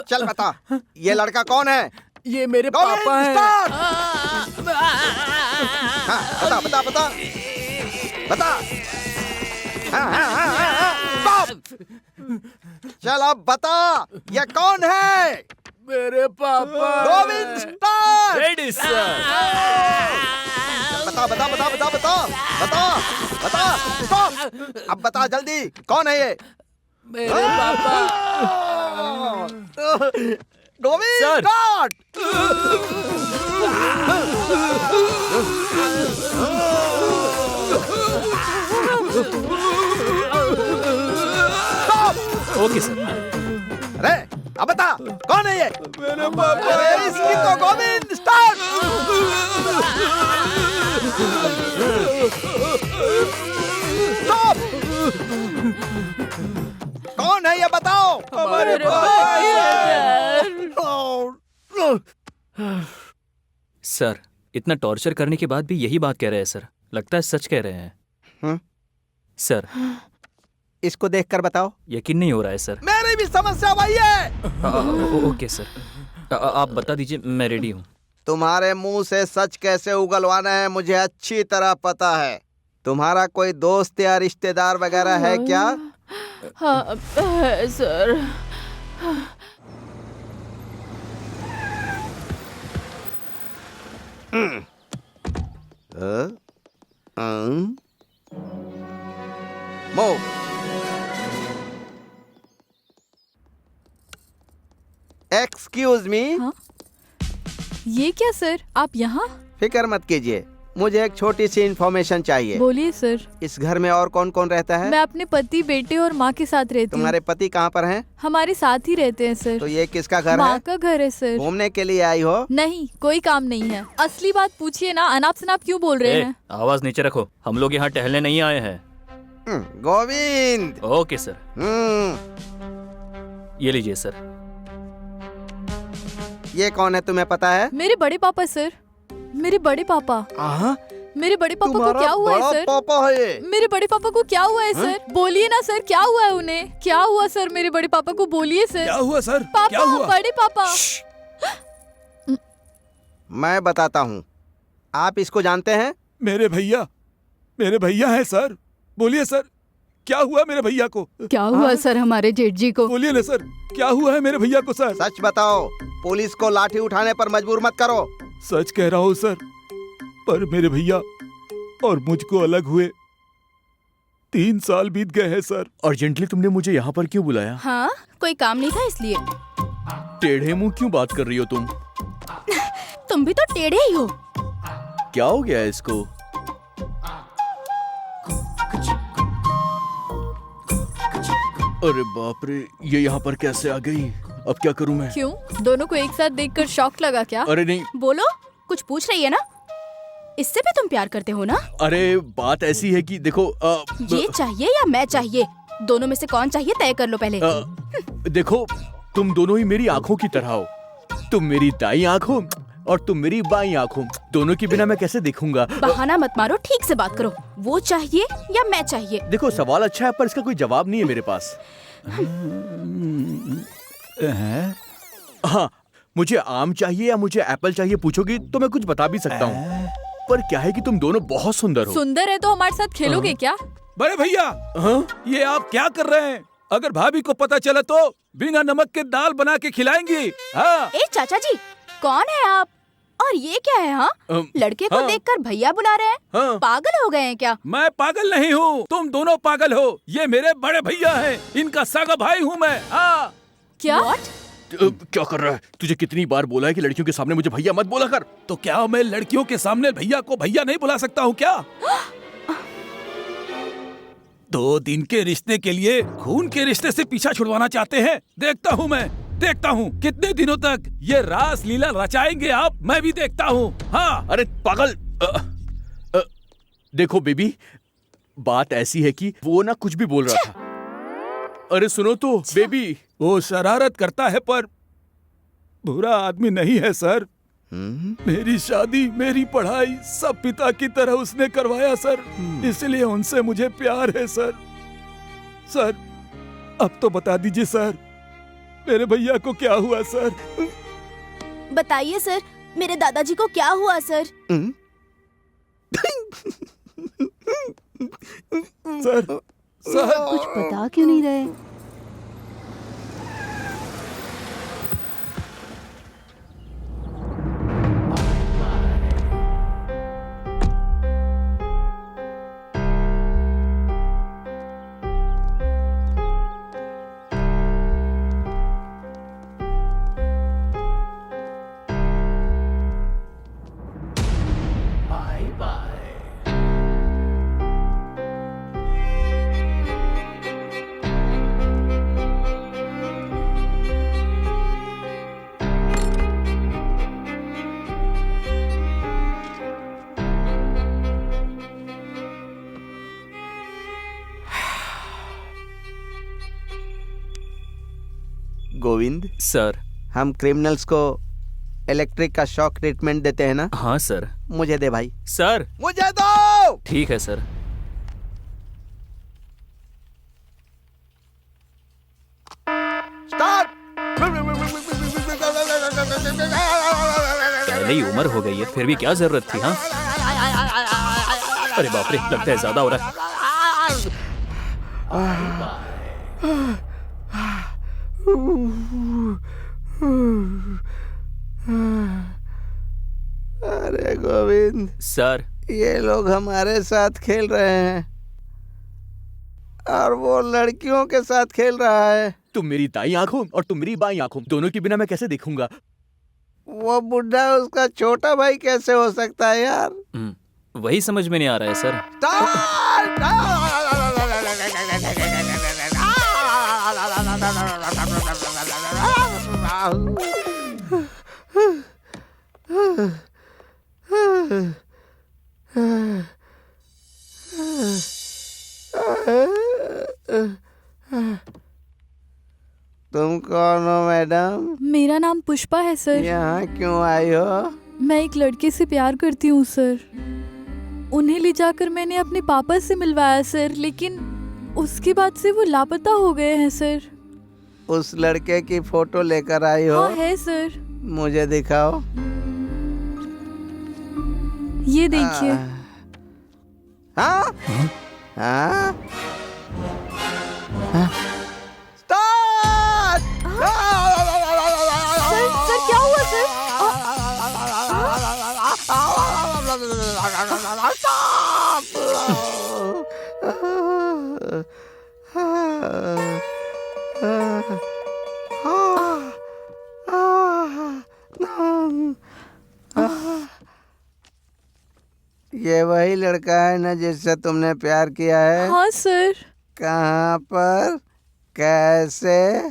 चल बता, ये लड़का कौन है? ये मेरे पापा हैं। हाँ, बता बता बता बता। स्टॉप। चल अब बता, ये कौन है? मेरे पापा। गोविंद, स्टार्ट। Ready sir. बता बता बता बता बता बता बता। स्टॉप। अब बता जल्दी, कौन है ये? मेरे पापा। Govind, sir. Start. Okay sir. अरे अब बता, कौन है ये? मेरे पापा। अरे इसकी तो गोविंद। स्टार्ट। स्टॉप। कौन है ये, बताओ। हमारे पापा है सर, इतना टॉर्चर करने के बाद भी यही बात कह रहे हैं सर। लगता है सच कह रहे हैं। सर, इसको देखकर बताओ। यकीन नहीं हो रहा है सर। मेरी भी समस्या वही है। ओके सर, आप बता दीजिए, मैं रेडी हूँ। तुम्हारे मुंह से सच कैसे उगलवाना है मुझे अच्छी तरह पता है। तुम्हारा कोई दोस्त या रिश्तेदार वगैरह है क्या? हाँ है सर। मूव। Excuse me. ये क्या सर, आप यहाँ? फिक्र मत कीजिए, मुझे एक छोटी सी इन्फॉर्मेशन चाहिए। बोलिए सर। इस घर में और कौन कौन रहता है? मैं अपने पति, बेटे और माँ के साथ रहती हूँ। तुम्हारे पति कहाँ पर हैं? हमारे साथ ही रहते हैं सर। तो ये किसका घर माँ है? का घर है सर। घूमने के लिए आई हो? नहीं, कोई काम नहीं है। असली बात पूछिए ना, अनाप शनाप क्यों बोल रहे हैं? आवाज नीचे रखो, हम लोग यहाँ टहलने नहीं आए हैं। गोविंद। Okay sir. ये लीजिए सर। ये कौन है तुम्हें पता है? मेरे बड़े पापा सर, मेरे बड़े पापा। मेरे बड़े पापा को क्या हुआ है सर? पापा है ये। मेरे बड़े पापा को क्या हुआ है सर? बोलिए ना सर, क्या हुआ है उन्हें? क्या हुआ सर? मेरे बड़े पापा को बोलिए सर। क्या हुआ सर? पापा, क्या हुआ? बड़े पापा। मैं बताता हूँ। आप इसको जानते हैं? मेरे भैया हैं सर। बोलिए सर, क्या हुआ मेरे भैया को? क्या हुआ सर हमारे जेठ जी को? बोलिए ना सर, क्या हुआ है मेरे भैया को सर? सच बताओ, पुलिस को लाठी उठाने पर मजबूर मत करो। सच कह रहा हूँ सर, पर मेरे भैया और मुझको अलग हुए 3 साल बीत गए हैं सर। अर्जेंटली तुमने मुझे यहाँ पर क्यों बुलाया? हाँ, कोई काम नहीं था इसलिए। टेढ़े मुंह क्यों बात कर रही हो तुम? तुम भी तो टेढ़े ही हो। क्या हो गया है इसको? अरे बाप रे, ये यहाँ पर कैसे आ गई? अब क्या करूँ मैं? क्यों? दोनों को एक साथ देखकर शॉक लगा क्या? अरे नहीं। बोलो, कुछ पूछ रही है ना? इससे भी तुम प्यार करते हो ना? अरे बात ऐसी है कि देखो ये चाहिए या मैं चाहिए? दोनों में से कौन चाहिए तय कर लो पहले। देखो, तुम दोनों ही मेरी आँखों की तरह हो। तुम मेरी दाई आँख हो और तुम मेरी बाई आँख हो। दोनों के बिना मैं कैसे देखूंगा? बहाना मत मारो, ठीक से बात करो। वो चाहिए या मैं चाहिए? देखो, सवाल अच्छा है पर इसका कोई जवाब नहीं है मेरे पास। हाँ, मुझे आम चाहिए या मुझे एप्पल चाहिए पूछोगी तो मैं कुछ बता भी सकता हूँ, पर क्या है कि तुम दोनों बहुत सुंदर हो। सुंदर है तो हमारे साथ खेलोगे क्या? बड़े भैया, ये आप क्या कर रहे हैं? अगर भाभी को पता चला तो बिना नमक के दाल बना के खिलाएंगी। हाँ। ए चाचा जी, कौन है आप? और ये क्या है? हाँ, लड़के को देखकर भैया बुला रहे हैं। पागल हो गए हैं क्या? मैं पागल नहीं हूँ, तुम दोनों पागल हो। ये मेरे बड़े भैया हैं, इनका सगा भाई हूँ मैं। हाँ। क्या? क्या कर रहा है? तुझे कितनी बार बोला है कि लड़कियों के सामने मुझे भैया मत बोला कर। तो क्या मैं लड़कियों के सामने भैया को भैया नहीं बुला सकता हूँ क्या? 2 दिन के रिश्ते के लिए खून के रिश्ते से पीछा छुड़वाना चाहते हैं। देखता हूँ कितने दिनों तक ये रास लीला रचाएंगे आप। मैं भी देखता हूँ। हाँ। अरे पागल, देखो बेबी, बात ऐसी है कि वो ना कुछ भी बोल रहा था। अरे सुनो तो बेबी, वो शरारत करता है पर बुरा आदमी नहीं है सर। मेरी शादी, मेरी पढ़ाई सब पिता की तरह उसने करवाया सर, इसलिए उनसे मुझे प्यार है सर। सर, अब तो बता दीजिए सर, मेरे भैया को क्या हुआ सर? बताइए सर, मेरे दादाजी को क्या हुआ सर? सर कुछ बता क्यों नहीं रहे? गोविंद सर, हम क्रिमिनल्स को इलेक्ट्रिक का शॉक ट्रीटमेंट देते हैं ना? हाँ सर। मुझे दे भाई। सर, मुझे दो। ठीक है सर। स्टार्ट। पहले ही उम्र हो गई है, फिर भी क्या जरूरत थी? हाँ। अरे बाप रे, लगता है ज्यादा हो रहा है। अरे गोविंद सर, ये लोग हमारे साथ खेल रहे हैं और वो लड़कियों के साथ खेल रहा है। तुम मेरी दाई आँख हो और तुम मेरी बाई आँख हो। दोनों के बिना मैं कैसे देखूंगा? वो बुढ़ा उसका छोटा भाई कैसे हो सकता है यार? वही समझ में नहीं आ रहा है सर। तुम कौन हो मैडम? मेरा नाम पुष्पा है सर। यहाँ क्यों आई हो? मैं एक लड़के से प्यार करती हूँ सर। उन्हें ले जाकर मैंने अपने पापा से मिलवाया सर, लेकिन उसके बाद से वो लापता हो गए हैं सर। उस लड़के की फोटो लेकर आई हो? हाँ है सर। मुझे दिखाओ। ये देखिए। हाँ? हाँ? सर क्या हुआ सर? ये वही लड़का है ना जिससे तुमने प्यार किया है? हाँ सर। कहाँ पर, कैसे,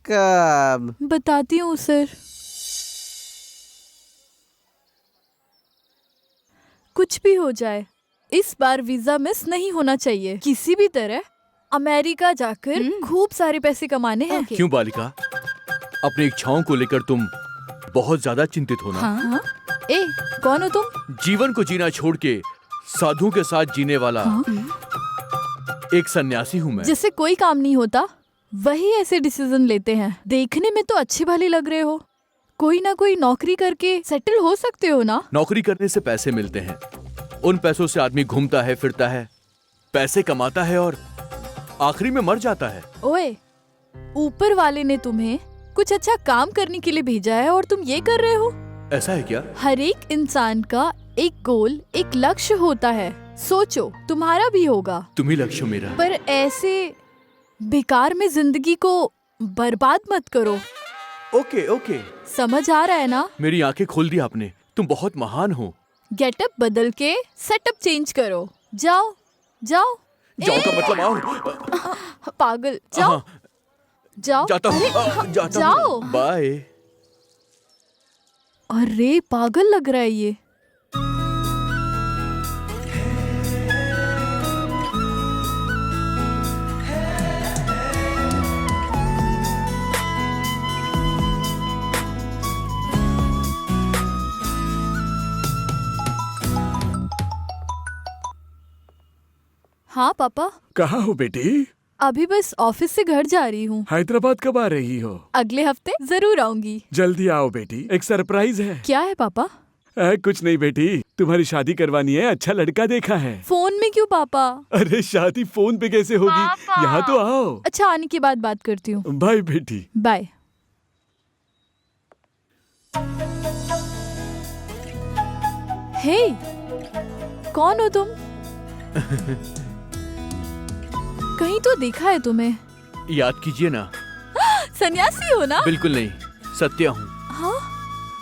कब? बताती हूँ सर। कुछ भी हो जाए, इस बार वीजा मिस नहीं होना चाहिए। किसी भी तरह अमेरिका जाकर खूब सारे पैसे कमाने हैं। क्यों बालिका, अपनी इच्छाओं को लेकर तुम बहुत ज्यादा चिंतित हो ना? हाँ? ए, कौन हो तुम? जीवन को जीना छोड़ के साधुओं के साथ जीने वाला एक सन्यासी हूँ मैं। जिससे कोई काम नहीं होता वही ऐसे डिसीजन लेते हैं। देखने में तो अच्छे भले लग रहे हो, कोई ना कोई नौकरी करके सेटल हो सकते हो ना? नौकरी करने से पैसे मिलते हैं, उन पैसों से आदमी घूमता है, फिरता है, पैसे कमाता है और आखिरी में मर जाता है। ओए, ऊपर वाले ने तुम्हें कुछ अच्छा काम करने के लिए भेजा है और तुम ये कर रहे हो? ऐसा है क्या? हर एक इंसान का एक गोल, एक लक्ष्य होता है। सोचो, तुम्हारा भी होगा। तुम्ही लक्ष्य मेरा। पर ऐसे बेकार में जिंदगी को बर्बाद मत करो। ओके ओके, समझ आ रहा है ना? मेरी आंखें खोल दी आपने। तुम बहुत महान हो। गेटअप बदल के सेटअप चेंज करो। जाओ जाओ। जाओ का मतलब आओ। पागल, जाओ जाओ। जाता हूँ, जाता जाओ। हूँ। बाय। अरे पागल लग रहा है ये। हाँ पापा। कहाँ हो बेटी? अभी बस ऑफिस से घर जा रही हूँ। हैदराबाद कब आ रही हो? अगले हफ्ते जरूर आऊंगी। जल्दी आओ बेटी, एक सरप्राइज है। क्या है पापा? कुछ नहीं बेटी, तुम्हारी शादी करवानी है, अच्छा लड़का देखा है। फोन में क्यों पापा? अरे शादी फोन पे कैसे होगी? यहाँ तो आओ। अच्छा, आने के बाद बात करती हूँ। बाय बेटी। बाय। हे, कौन हो तुम? कहीं तो देखा है तुम्हें। याद कीजिए ना। सन्यासी हो ना? बिल्कुल नहीं, सत्या हूँ। हाँ?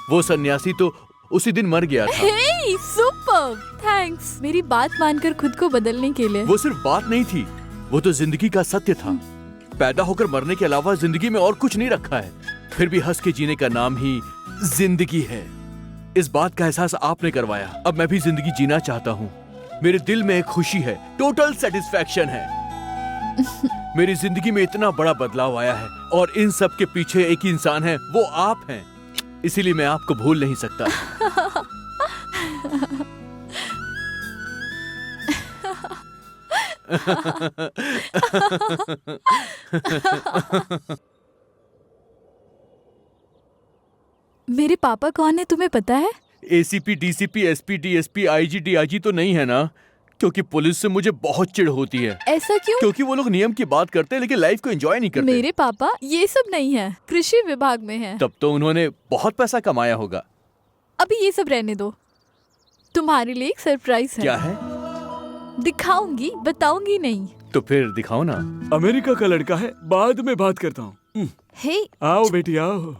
वो सन्यासी तो उसी दिन मर गया था। हे, सुपर, थैंक्स मेरी बात मानकर खुद को बदलने के लिए। वो सिर्फ बात नहीं थी, वो तो जिंदगी का सत्य था। पैदा होकर मरने के अलावा जिंदगी में और कुछ नहीं रखा है, फिर भी हंस के जीने का नाम ही जिंदगी है। इस बात का एहसास आपने करवाया। अब मैं भी जिंदगी जीना चाहता हूँ। मेरे दिल में एक खुशी है, टोटल सेटिस्फैक्शन है। मेरी जिंदगी में इतना बड़ा बदलाव आया है और इन सब के पीछे एक ही इंसान है, वो आप हैं। इसीलिए मैं आपको भूल नहीं सकता। मेरे पापा कौन है तुम्हें पता है? ACP, DCP, SP, DSP, IG, DIG तो नहीं है ना? क्योंकि पुलिस से मुझे बहुत चिढ़ होती है। ऐसा क्यों? क्योंकि वो लोग नियम की बात करते हैं लेकिन लाइफ को एंजॉय नहीं करते। मेरे पापा ये सब नहीं है, कृषि विभाग में है। तब तो उन्होंने बहुत पैसा कमाया होगा। अभी ये सब रहने दो, तुम्हारे लिए एक सरप्राइज है। क्या है? दिखाऊंगी, बताऊंगी नहीं। तो फिर दिखाओ ना। अमेरिका का लड़का है, बाद में बात करता हूँ। हे, आओ बेटी आओ।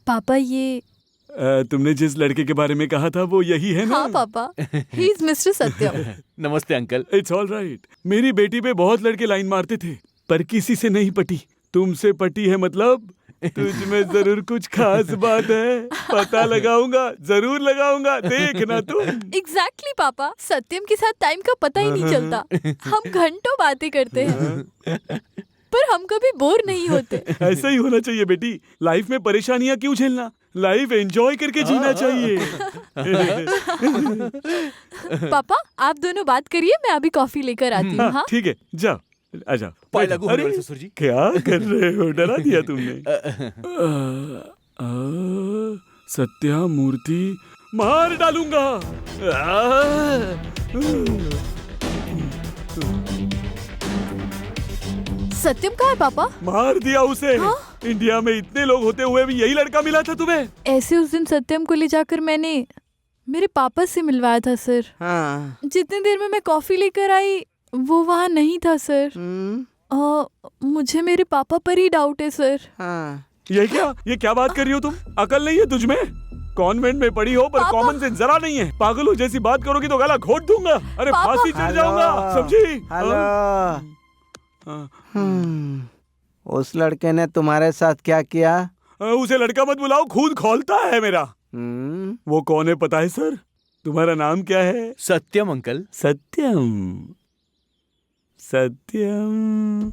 पापा ये तुमने जिस लड़के के बारे में कहा था वो यही है ना? हाँ पापा, ही इज मिस्टर सत्यम। नमस्ते अंकल। It's all right. मेरी बेटी पे बहुत लड़के लाइन मारते थे पर किसी से नहीं पटी। तुमसे पटी है मतलब तुझ में जरूर कुछ खास बात है। पता लगाऊंगा, जरूर लगाऊंगा, देखना तुम। एग्जैक्टली पापा, सत्यम के साथ टाइम का पता ही नहीं चलता। हम घंटों बातें करते हैं पर हम कभी बोर नहीं होते। ऐसा ही होना चाहिए बेटी। लाइफ में परेशानियां क्यों झेलना, लाइफ एंजॉय करके जीना चाहिए। पापा आप दोनों बात करिए, मैं अभी कॉफी लेकर आती हूँ। हाँ ठीक है, जाओ आजा। पाए लागू होने अरे, वाले ससुर जी। क्या कर रहे हो, डरा दिया तुमने। सत्या मूर्ति मार डालूंगा। सत्यम कहाँ है पापा? मार दिया उसे। हाँ? इंडिया में इतने लोग होते हुए भी यही लड़का मिला था तुम्हें? ऐसे उस दिन सत्यम को ले जाकर मैंने मेरे पापा से मिलवाया था सर। हाँ। जितनी देर में मैं कॉफी लेकर आई वो वहाँ नहीं था सर। मुझे मेरे पापा पर ही डाउट है सर। हाँ। ये क्या बात कर रही हो तुम? अकल नहीं है तुझ में? कॉन्वेंट में पढ़ी हो पर कॉमन सेंस जरा नहीं है। पागलों जैसी बात करोगी तो गला घोट दूंगा। अरे फांसी चढ़ जाऊंगा, समझी? हेलो। उस लड़के ने तुम्हारे साथ क्या किया? उसे लड़का मत बुलाओ, खून खौलता है मेरा। वो कौन है पता है सर? तुम्हारा नाम क्या है? सत्यम अंकल। सत्यम। सत्यम।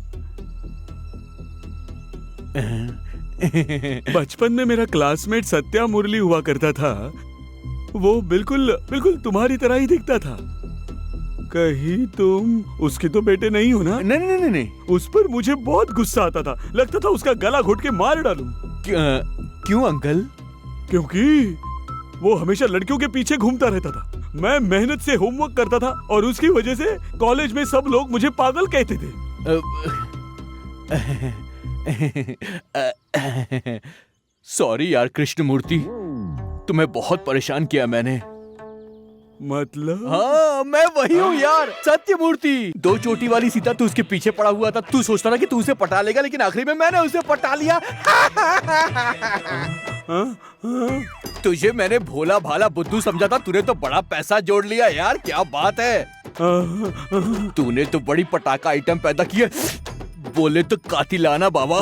बचपन में मेरा क्लासमेट सत्या मुरली हुआ करता था। वो बिल्कुल तुम्हारी तरह ही दिखता था। कहीं तुम उसके तो बेटे नहीं हो ना? नहीं। उस पर मुझे बहुत गुस्सा आता था। लगता था उसका गला घोट के मार डालूं। क्यों अंकल? क्योंकि वो हमेशा लड़कियों के पीछे घूमता रहता था। मैं मेहनत से होमवर्क करता था और उसकी वजह से कॉलेज में सब लोग मुझे पागल कहते थे। सॉरी यार कृष्णमूर्ति, तुम्हें बहुत परेशान किया मैंने। मतलब? हाँ मैं वही हूँ यार, सत्यमूर्ति। 2 चोटी वाली सीता तू उसके पीछे पड़ा हुआ था। तू सोचता था कि तू उसे पटा लेगा, लेकिन आखिरी में मैंने उसे पटा लिया। तुझे मैंने भोला भाला बुद्धू समझा था, तूने तो बड़ा पैसा जोड़ लिया यार। क्या बात है, तूने तो बड़ी पटाखा आइटम पैदा किया। बोले तो कातिलाना बाबा।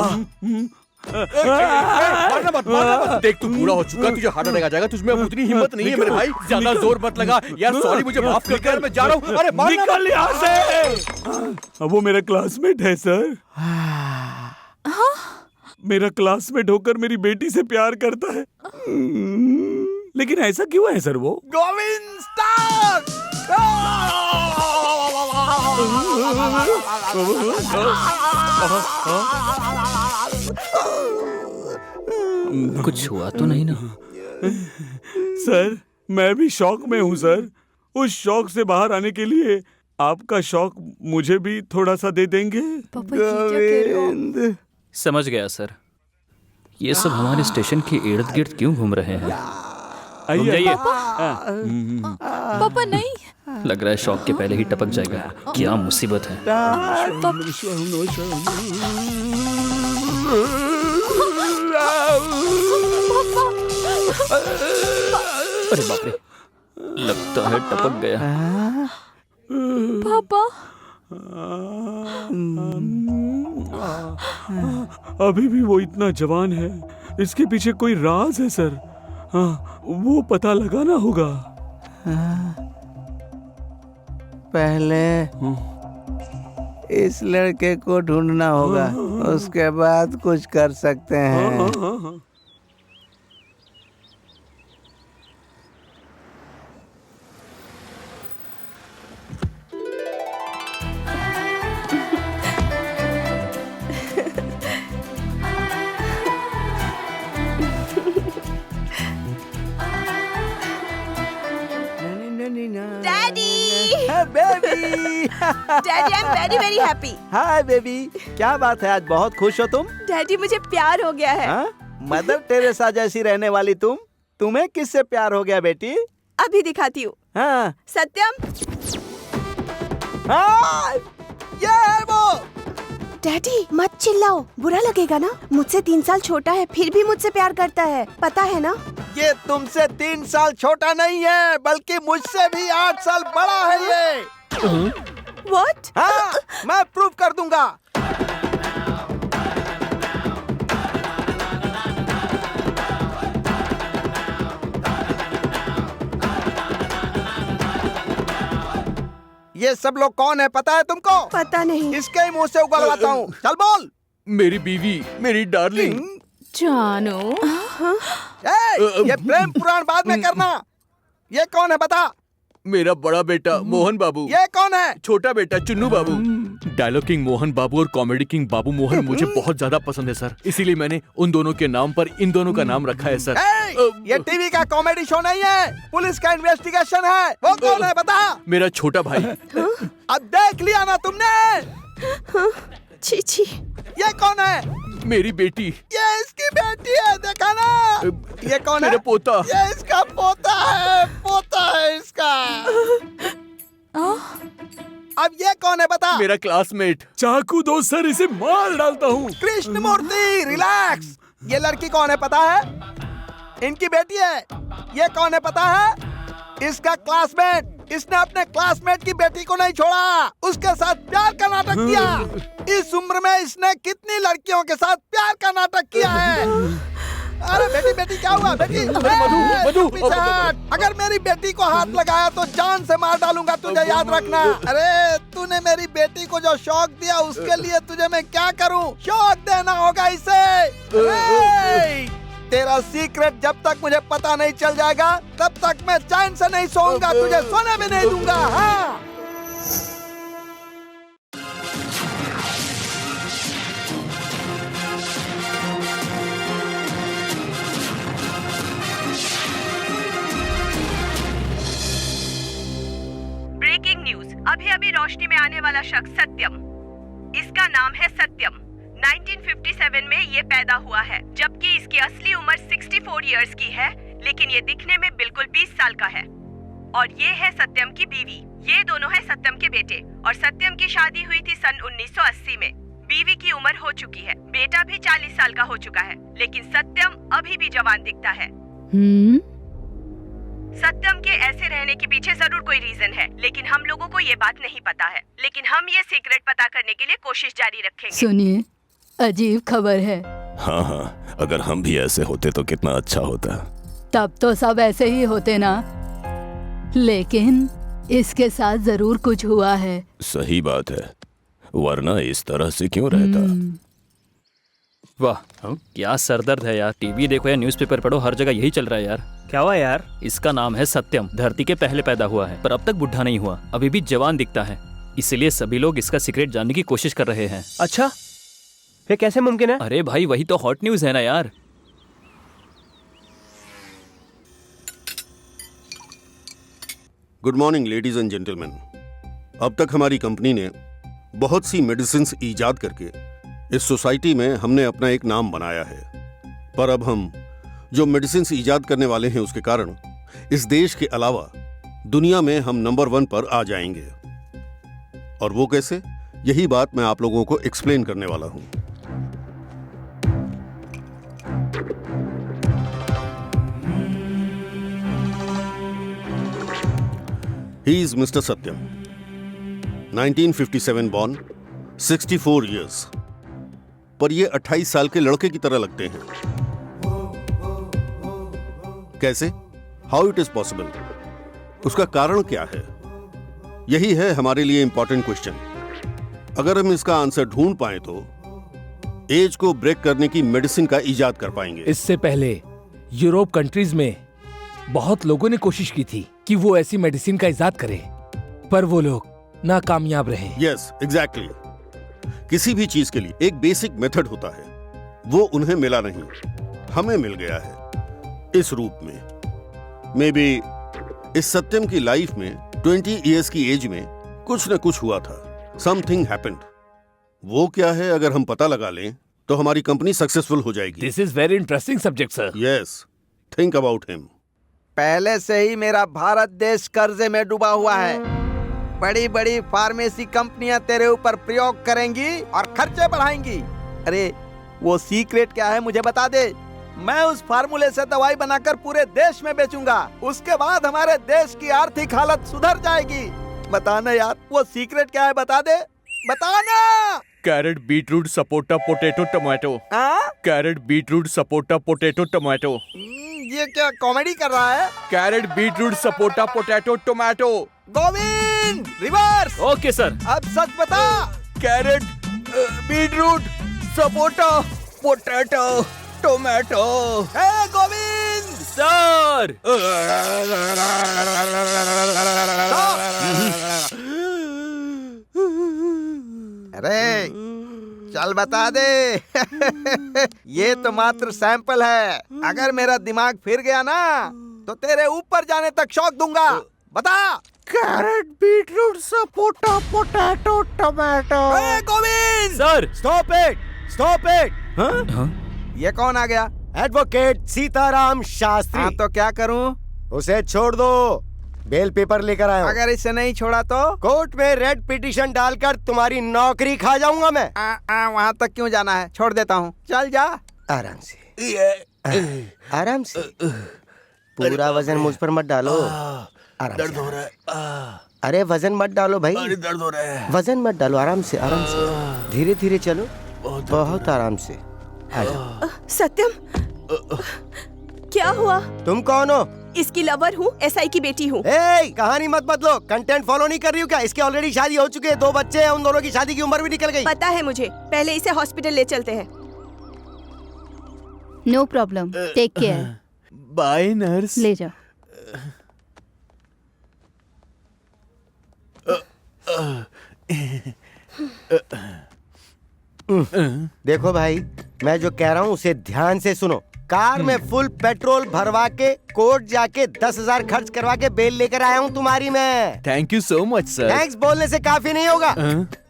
मारना मत। देख तू बूढ़ा हो चुका, तुझे हार्ट अटैक आ जाएगा। तुझमें अब उतनी हिम्मत नहीं है मेरे भाई। ज्यादा जोर मत लगा यार। सॉरी, मुझे माफ कर यार, मैं जा रहा हूँ। अरे निकल यहाँ से। अब वो मेरा क्लासमेट है सर। मेरा क्लासमेट होकर मेरी बेटी से प्यार करता है। लेकिन ऐसा क्यों है सर? वो गोविंद स्टार। कुछ हुआ तो नहीं ना? सर मैं भी शौक में हूँ सर। उस शौक से बाहर आने के लिए आपका शौक मुझे भी थोड़ा सा दे देंगे? गोविंद। समझ गया सर। ये सब हमारे स्टेशन के इर्द गिर्द क्यों घूम रहे हैं? आइए। पापा नहीं। लग रहा है शौक के पहले ही टपक जाएगा। क्या मुसीबत है। अरे बाप रे, लगता है टपक गया। पापा अभी भी वो इतना जवान है। इसके पीछे कोई राज है सर। हाँ, वो पता लगाना होगा। पहले इस लड़के को ढूंढना होगा, उसके बाद कुछ कर सकते हैं। Baby, daddy I am very very happy. Hi baby, क्या बात है, आज बहुत खुश हो तुम? डैडी मुझे प्यार हो गया है। मदर टेरेसा जैसी रहने वाली तुम्हें किससे प्यार हो गया बेटी? अभी दिखाती हूँ। हाँ। सत्यम। हाँ, ये है वो। डैडी मत चिल्लाओ, बुरा लगेगा ना। मुझसे 3 साल छोटा है, फिर भी मुझसे प्यार करता है, पता है ना? ये तुमसे 3 साल छोटा नहीं है, बल्कि मुझसे भी 8 साल बड़ा है ये। What? हाँ, मैं प्रूव कर दूंगा। ये सब लोग कौन है पता है तुमको? पता नहीं। इसके ही मुंह से उगलवाता हूँ। चल बोल। मेरी बीवी, मेरी डार्लिंग। जानू। ये प्रेम पुराण बाद में करना। ये कौन है बता? मेरा बड़ा बेटा मोहन बाबू। ये कौन है? छोटा बेटा चुन्नू बाबू। डायलॉग किंग मोहन बाबू और कॉमेडी किंग बाबू मोहन मुझे बहुत ज्यादा पसंद है सर, इसीलिए मैंने उन दोनों के नाम पर इन दोनों का नाम रखा है सर। ये टीवी का कॉमेडी शो नहीं है, पुलिस का इन्वेस्टिगेशन है। वो कौन है बता? मेरा छोटा भाई। अब देख लिया ना तुमने? छी। ये कौन है? मेरी बेटी। ये इसकी बेटी है, देखा ना? ये कौन है? मेरा पोता। ये इसका पोता है, पोता है इसका। अब ये कौन है बता? मेरा क्लासमेट। चाकू दो सर, इसे मार डालता हूँ। कृष्णमूर्ति रिलैक्स। ये लड़की कौन है पता है? इनकी बेटी है। ये कौन है पता है? इसका क्लासमेट। इसने अपने क्लासमेट की बेटी को नहीं छोड़ा, उसके साथ प्यार का नाटक किया। इस उम्र में इसने कितनी लड़कियों के साथ प्यार का नाटक किया है। अरे बेटी बेटी क्या हुआ बेटी? मधु, पीछे हट। अगर मेरी बेटी को हाथ लगाया तो जान से मार डालूंगा, तुझे याद रखना। अरे तूने मेरी बेटी को जो शौक दिया उसके लिए तुझे मैं क्या करूं? शौक देना होगा इसे। तेरा सीक्रेट जब तक मुझे पता नहीं चल जाएगा तब तक मैं चैन से नहीं सोऊंगा, तुझे सोने भी नहीं दूंगा। हाँ। Breaking news. अभी अभी रोशनी में आने वाला शख्स सत्यम, इसका नाम है सत्यम। 1957 में ये पैदा हुआ है, जबकि इसकी असली उम्र 64 इयर्स की है, लेकिन ये दिखने में बिल्कुल 20 साल का है। और ये है सत्यम की बीवी। ये दोनों है सत्यम के बेटे। और सत्यम की शादी हुई थी सन 1980 में। बीवी की उम्र हो चुकी है, बेटा भी 40 साल का हो चुका है, लेकिन सत्यम अभी भी जवान दिखता है। सत्यम के ऐसे रहने के पीछे जरूर कोई रीजन है, लेकिन हम लोगों को ये बात नहीं पता है। लेकिन हम ये सीक्रेट पता करने के लिए कोशिश जारी रखेंगे। सुनिए, अजीब खबर है। हाँ, अगर हम भी ऐसे होते तो कितना अच्छा होता। तब तो सब ऐसे ही होते ना, लेकिन इसके साथ जरूर कुछ हुआ है। सही बात है, वरना इस तरह से क्यों रहता। वाह, क्या सरदर्द है यार। टीवी देखो या न्यूज़पेपर पढ़ो, हर जगह यही चल रहा है यार। क्या हुआ यार? इसका नाम है सत्यम, धरती के पहले पैदा हुआ है, पर अब तक बुढ़ा नहीं हुआ, अभी भी जवान दिखता है। इसलिए सभी लोग इसका सीक्रेट जानने की कोशिश कर रहे हैं। अच्छा, ये कैसे मुमकिन है? अरे भाई, वही तो हॉट न्यूज़ है ना यार। Good morning ladies and gentleman. अब तक हमारी कंपनी ने बहुत सी मेडिसिन्स ईजाद करके इस सोसाइटी में हमने अपना एक नाम बनाया है, पर अब हम जो मेडिसिन्स ईजाद करने वाले हैं उसके कारण इस देश के अलावा दुनिया में हम नंबर 1 पर आ जाएंगे। और वो कैसे, यही बात मैं आप लोगों को एक्सप्लेन करने वाला हूं। He is Mr. Satyam, 1957 born, 64 years. पर ये 28 साल के लड़के की तरह लगते हैं। कैसे? How it is possible? उसका कारण क्या है? यही है हमारे लिए इंपॉर्टेंट क्वेश्चन। अगर हम इसका आंसर ढूंढ पाए तो एज को ब्रेक करने की मेडिसिन का इजाद कर पाएंगे। इससे पहले यूरोप कंट्रीज में बहुत लोगों ने कोशिश की थी कि वो ऐसी मेडिसिन का इजाद करें, पर वो लोग नाकामयाब रहे। Yes, exactly. किसी भी चीज के लिए एक बेसिक मेथड होता है, वो उन्हें मिला नहीं, हमें मिल गया है इस रूप में। मे बी इस सत्यम की लाइफ में 20 इयर्स की एज में कुछ न कुछ हुआ था। Something happened. वो क्या है, अगर हम पता लगा लें तो हमारी कंपनी सक्सेसफुल हो जाएगी। This is very interesting subject sir. Yes, think about him. पहले से ही मेरा भारत देश कर्जे में डूबा हुआ है। बड़ी बड़ी फार्मेसी कंपनियां तेरे ऊपर प्रयोग करेंगी और खर्चे बढ़ाएंगी। अरे वो सीक्रेट क्या है मुझे बता दे। मैं उस फार्मूले से दवाई बनाकर पूरे देश में बेचूंगा। उसके बाद हमारे देश की आर्थिक हालत सुधर जाएगी। बताना यार, वो सीक्रेट क्या है, बता दे, बताना। Carrot beetroot sapota potato tomato. Carrot beetroot sapota potato tomato. ये क्या कॉमेडी कर रहा है? Carrot beetroot sapota potato tomato. Govind, reverse. Okay sir. अब सच बता। Carrot beetroot sapota potato tomato. Govind sir. अरे चल बता दे। ये तो मात्र सैंपल है। अगर मेरा दिमाग फिर गया ना तो तेरे ऊपर जाने तक शॉक दूंगा। बता। Carrot beetroot sapota potato tomato. Govind sir, stop it, stop it. हाँ? ये कौन आ गया? एडवोकेट सीताराम शास्त्री। हाँ, तो क्या करूं? उसे छोड़ दो, बेल पेपर लेकर आया हूं। अगर इसे नहीं छोड़ा तो कोर्ट में रेड पिटीशन डालकर तुम्हारी नौकरी खा जाऊंगा मैं। वहाँ तक क्यों जाना है? छोड़ देता हूँ, चल जा। आराम से, आराम से। पूरा वजन मुझ पर मत डालो। दर्द हो रहा है। अरे वजन मत डालो भाई। अरे दर्द हो रहा है। वजन मत डालो, आराम से, आराम से, धीरे धीरे चलो, बहुत आराम से। सत्यम, क्या हुआ? तुम कौन हो? इसकी लवर हूँ, एसआई की बेटी हूँ। कहानी मत बदलो, कंटेंट फॉलो नहीं कर रही हूँ क्या? इसके ऑलरेडी शादी हो चुकी है, 2 बच्चे हैं, उन दोनों की शादी की उम्र भी निकल गई। पता है मुझे, पहले इसे हॉस्पिटल ले चलते हैं। No problem, take care. Bye nurse. ले जाओ। देखो भाई, मैं जो कह रहा हूँ उसे ध्यान से सुनो। कार में फुल पेट्रोल भरवा के कोर्ट जाके 10,000 खर्च करवा के बेल लेकर आया हूँ तुम्हारी मैं। Thank you so much sir. Thanks बोलने से काफी नहीं होगा,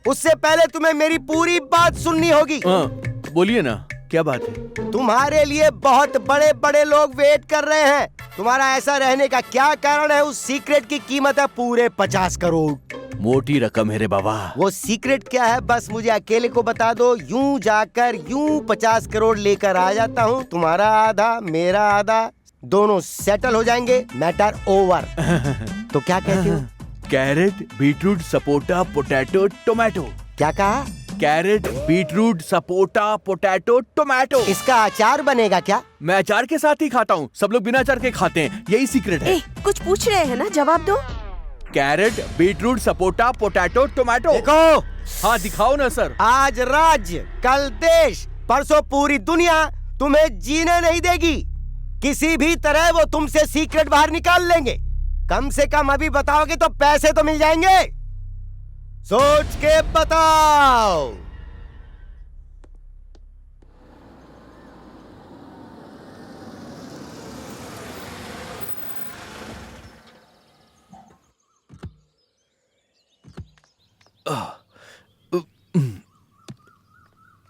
उससे पहले तुम्हें मेरी पूरी बात सुननी होगी। बोलिए ना, क्या बात है? तुम्हारे लिए बहुत बड़े बड़े लोग वेट कर रहे हैं। तुम्हारा ऐसा रहने का क्या कारण है? उस सीक्रेट की कीमत है पूरे 50 करोड़। मोटी रकम है रे बाबा। वो सीक्रेट क्या है बस मुझे अकेले को बता दो, यूं जाकर यूं 50 करोड़ लेकर आ जाता हूँ। तुम्हारा आधा, मेरा आधा, दोनों सेटल हो जाएंगे, मैटर ओवर। तो क्या कहते हो? Carrot beetroot sapota potato tomato. क्या कहा? Carrot beetroot sapota potato tomato. इसका अचार बनेगा क्या? मैं अचार के साथ ही खाता हूँ, सब लोग बिना अचार के खाते हैं, यही सीक्रेट है। कुछ पूछ रहे हैं ना, जवाब दो। Carrot beetroot sapota potato tomato. देखो। हाँ दिखाओ ना सर। आज राज्य, कल देश, परसों पूरी दुनिया तुम्हें जीने नहीं देगी। किसी भी तरह वो तुमसे सीक्रेट बाहर निकाल लेंगे। कम से कम अभी बताओगे तो पैसे तो मिल जाएंगे। सोच के बताओ।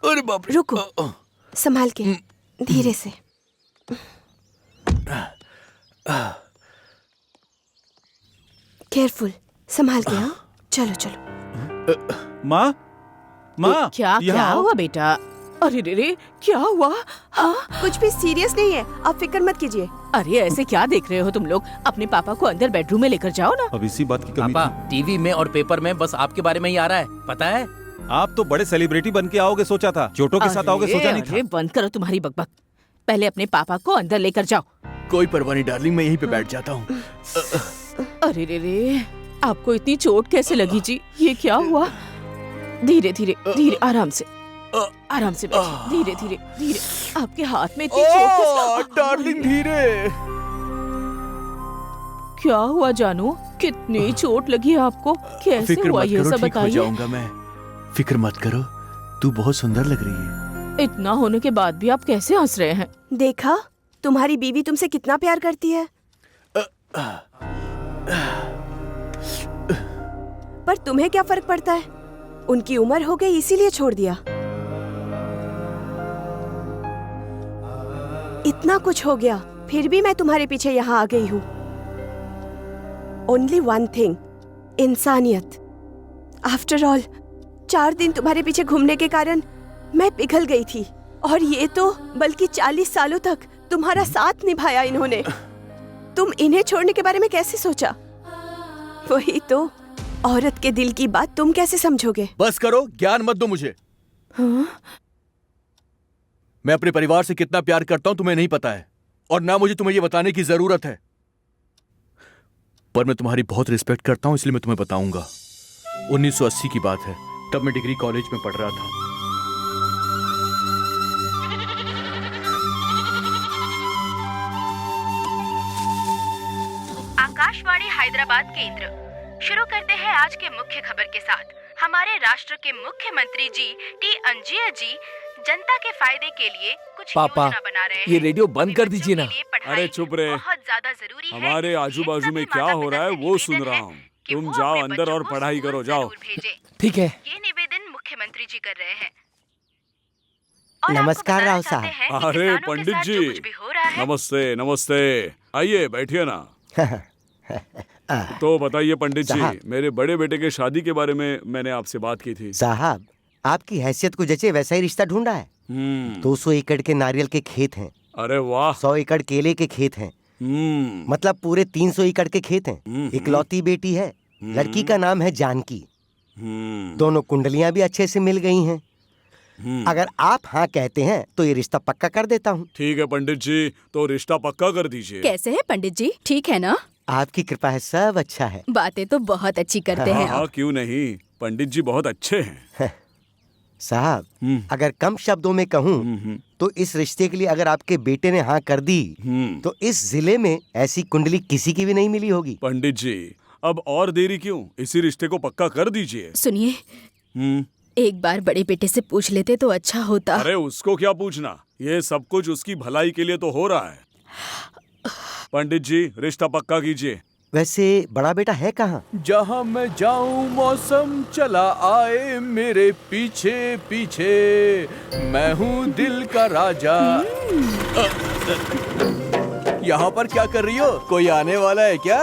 अरे बाप रे। रुको, संभाल के, धीरे से। केयरफुल, संभाल के। हाँ, चलो चलो। माँ, माँ, क्या हुआ बेटा? अरे रे, क्या हुआ? हाँ, कुछ भी सीरियस नहीं है, आप फिक्र मत कीजिए। अरे ऐसे क्या देख रहे हो तुम लोग? अपने पापा को अंदर बेडरूम में लेकर जाओ ना। अब इसी बात की कमी पापा, टीवी में और पेपर में बस आपके बारे में ही आ रहा है, पता है? आप तो बड़े सेलिब्रिटी बन के आओगे सोचा था, चोटों के साथ आओगे सोचा नहीं था। बंद करो तुम्हारी बकबक, पहले अपने पापा को अंदर लेकर जाओ। कोई परवाह नहीं डार्लिंग, मैं यहीं पे बैठ जाता हूँ। अरे रे, आपको इतनी चोट कैसे लगी जी? ये क्या हुआ? धीरे धीरे धीरे, आराम से, आराम से बैठिए, धीरे धीरे धीरे। आपके हाथ में इतनी चोट डार्लिंग, धीरे। क्या हुआ जानू? कितनी चोट लगी है आपको? कैसे हुआ ये सब बताइए। जाऊंगा मैं, फिक्र मत करो, तू बहुत सुंदर लग रही है। इतना होने के बाद भी आप कैसे हंस रहे हैं? देखा, तुम्हारी बीवी तुमसे कितना प्यार करती है। पर तुम्हें क्या फर्क पड़ता है? उनकी उम्र हो गई इसीलिए छोड़ दिया। इतना कुछ हो गया, फिर भी मैं तुम्हारे पीछे यहाँ आ गई हूँ। ओनली वन थिंग, इंसानियत। आफ्टर ऑल 4 दिन तुम्हारे पीछे घूमने के कारण मैं पिघल गई थी और ये तो बल्कि 40 सालों तक तुम्हारा साथ निभाया इन्होंने। तुम इन्हें छोड़ने के बारे में कैसे सोचा? वही तो, औरत के दिल की बात तुम कैसे समझोगे? बस करो, ज्ञान मत दो मुझे। मैं अपने परिवार से कितना प्यार करता हूं तुम्हें नहीं पता है, और ना मुझे तुम्हें यह बताने की जरूरत है। पर मैं तुम्हारी बहुत रिस्पेक्ट करता हूं, इसलिए मैं तुम्हें बताऊंगा। 1980 की बात है, तब मैं डिग्री कॉलेज में पढ़ रहा था। आकाशवाणी हैदराबाद केंद्र। शुरू करते हैं आज के मुख्य खबर के साथ। हमारे राष्ट्र के मुख्यमंत्री जी टी अंजिया जी जनता के फायदे के लिए कुछ पापा, योजना बना रहे हैं। ये रेडियो बंद कर दीजिए ना। अरे चुप रहे, बहुत ज्यादा जरूरी है। हमारे आजू बाजू में क्या हो रहा है वो सुन रहा हूँ। तुम जाओ अंदर और पढ़ाई करो, जाओ। ठीक है। ये निवेदन मुख्यमंत्री जी कर रहे हैं। नमस्कार राव साहब। अरे पंडित जी, नमस्ते नमस्ते, आइए बैठिए ना। तो बताइए पंडित जी, मेरे बड़े बेटे के शादी के बारे में मैंने आपसे बात की थी। साहब, आपकी हैसियत को जैसे वैसा ही रिश्ता ढूंढा है। 200 एकड़ के नारियल के खेत हैं। अरे वाह। 100 एकड़ केले के खेत हैं। मतलब पूरे 300 एकड़ के खेत हैं। इकलौती बेटी है, लड़की का नाम है जानकी। दोनों कुंडलियां भी अच्छे से मिल गई हैं। अगर आप हाँ कहते हैं तो ये रिश्ता पक्का कर देता हूँ। ठीक है पंडित जी, तो रिश्ता पक्का कर दीजिए। कैसे है पंडित जी, ठीक है ना? आपकी कृपा है, सब अच्छा है। बातें तो बहुत अच्छी करते हैं हाँ, आप। क्यों नहीं, पंडित जी बहुत अच्छे हैं। साहब, अगर कम शब्दों में कहूँ तो इस रिश्ते के लिए अगर आपके बेटे ने हाँ कर दी तो इस जिले में ऐसी कुंडली किसी की भी नहीं मिली होगी। पंडित जी, अब और देरी क्यों, इसी रिश्ते को पक्का कर दीजिए। सुनिए, एक बार बड़े बेटे से पूछ लेते तो अच्छा होता। अरे उसको क्या पूछना, ये सब कुछ उसकी भलाई के लिए तो हो रहा है। पंडित जी, रिश्ता पक्का कीजिए। वैसे बड़ा बेटा है कहाँ? जहाँ मैं जाऊँ मौसम चला आए मेरे पीछे पीछे, मैं हूँ दिल का राजा। यहाँ पर क्या कर रही हो? कोई आने वाला है क्या?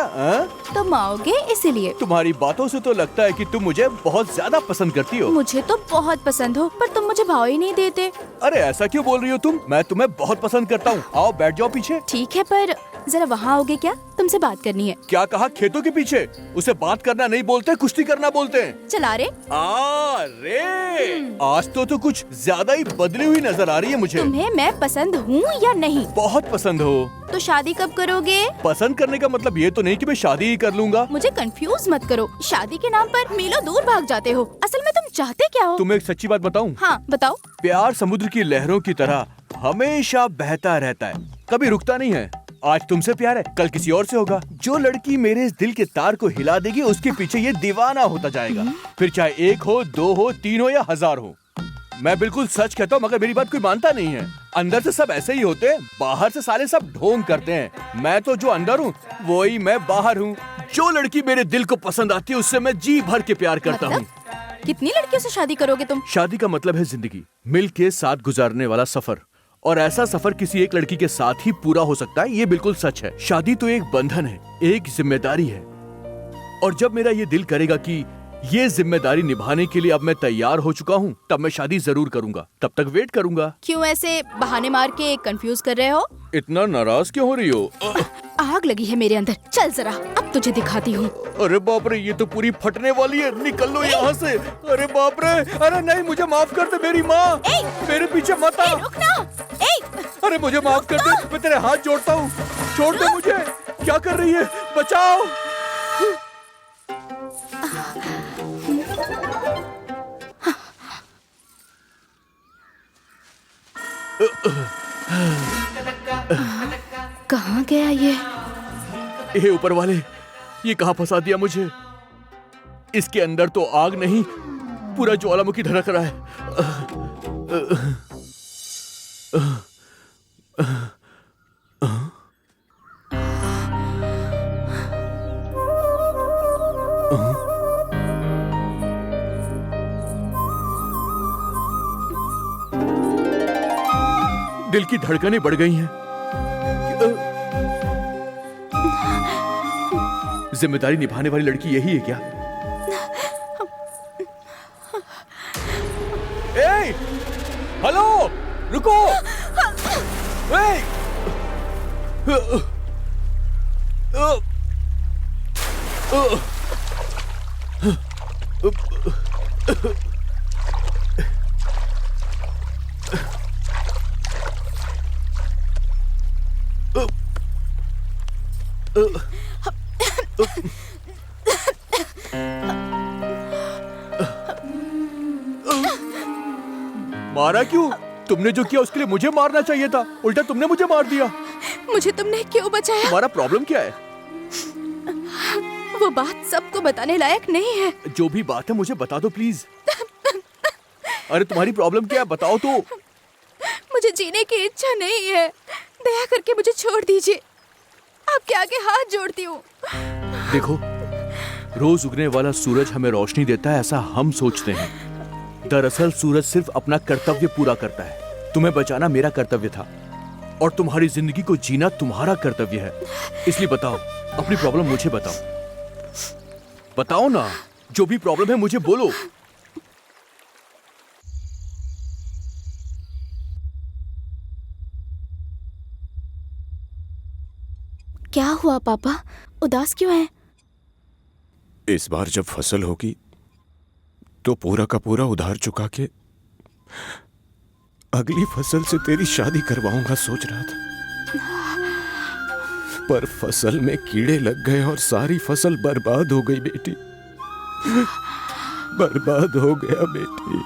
तुम आओगे इसीलिए। तुम्हारी बातों से तो लगता है कि तुम मुझे बहुत ज्यादा पसंद करती हो। मुझे तो बहुत पसंद हो, पर तुम मुझे भाव ही नहीं देते। अरे ऐसा क्यों बोल रही हो तुम? मैं तुम्हें बहुत पसंद करता हूँ। आओ बैठ जाओ पीछे। ठीक है, पर जरा वहाँ आओगे क्या? तुमसे बात करनी है। क्या कहा? खेतों के पीछे? उसे बात करना नहीं बोलते, कुश्ती करना बोलते हैं। चला रे। आज तो कुछ ज्यादा ही बदली हुई नजर आ रही है मुझे। तुम्हें मैं पसंद हूँ या नहीं? बहुत पसंद हो। तो शादी कब करोगे? पसंद करने का मतलब ये तो नहीं कि मैं शादी ही कर लूंगा। मुझे कंफ्यूज मत करो, शादी के नाम पर मीलों दूर भाग जाते हो। असल में तुम चाहते क्या हो? तुम्हें एक सच्ची बात बताऊं? हाँ बताओ। प्यार समुद्र की लहरों की तरह हमेशा बहता रहता है, कभी रुकता नहीं है। आज तुमसे प्यार है, कल किसी और से होगा। जो लड़की मेरे इस दिल के तार को हिला देगी उसके पीछे ये दीवाना होता जाएगा। फिर चाहे 1 हो, 2 हो, 3 हो या 1000 हो। मैं बिल्कुल सच कहता हूँ, मगर मेरी बात कोई मानता नहीं है। अंदर से सब ऐसे ही होते हैं, बाहर से साले सब ढोंग करते हैं। मैं तो जो अंदर हूँ वही मैं बाहर हूँ। जो लड़की मेरे दिल को पसंद आती है उससे मैं जी भर के प्यार करता हूँ। कितनी लड़कियों से शादी करोगे तुम? शादी का मतलब है जिंदगी, मिल के साथ गुजारने वाला सफर। और ऐसा सफर किसी एक लड़की के साथ ही पूरा हो सकता है, ये बिल्कुल सच है। शादी तो एक बंधन है, एक जिम्मेदारी है। और जब मेरा ये दिल करेगा कि ये जिम्मेदारी निभाने के लिए अब मैं तैयार हो चुका हूँ, तब मैं शादी जरूर करूंगा। तब तक वेट करूंगा। क्यों ऐसे बहाने मार के कंफ्यूज कर रहे हो? इतना नाराज क्यों हो रही हो? आग लगी है मेरे अंदर। चल जरा, अब तुझे दिखाती हूँ। अरे बाप रे, ये तो पूरी फटने वाली है। निकल लो यहाँ से। अरे बाप रे, अरे नहीं, मुझे माफ कर दे मेरी माँ। मेरे पीछे मत आ। अरे मुझे माफ कर दे, मैं तेरे हाथ जोड़ता हूँ। छोड़ दे मुझे। क्या कर रही है? बचाओ। कहाँ गया ये? हे ऊपर वाले, ये कहाँ फंसा दिया मुझे? इसके अंदर तो आग नहीं, पूरा ज्वालामुखी धड़क रहा है। दिल की धड़कनें बढ़ गई हैं। जिम्मेदारी निभाने वाली लड़की यही है क्या? ए, हेलो, रुको। ए! मारा क्यों? तुमने जो किया उसके लिए मुझे मारना चाहिए था, उल्टा तुमने मुझे मार दिया। मुझे तुमने क्यों बचाया? तुम्हारा प्रॉब्लम क्या है? वो बात सबको बताने लायक नहीं है। जो भी बात है मुझे बता दो प्लीज। अरे तुम्हारी प्रॉब्लम क्या है, बताओ तो। मुझे जीने की इच्छा नहीं है, दया करके मुझे छोड़ दीजिए। आपके आगे हाथ जोड़ती हूँ। देखो, रोज उगने वाला सूरज हमें रोशनी देता है, ऐसा हम सोचते हैं। दरअसल सूरज सिर्फ अपना कर्तव्य पूरा करता है। तुम्हें बचाना मेरा कर्तव्य था और तुम्हारी जिंदगी को जीना तुम्हारा कर्तव्य है। इसलिए बताओ, अपनी प्रॉब्लम मुझे बताओ। बताओ ना, जो भी प्रॉब्लम है मुझे बोलो। क्या हुआ पापा, उदास क्यों हैं? इस बार जब फसल होगी तो पूरा का पूरा उधार चुका के अगली फसल से तेरी शादी करवाऊंगा सोच रहा था, पर फसल में कीड़े लग गए और सारी फसल बर्बाद हो गई बेटी। बर्बाद हो गया बेटी,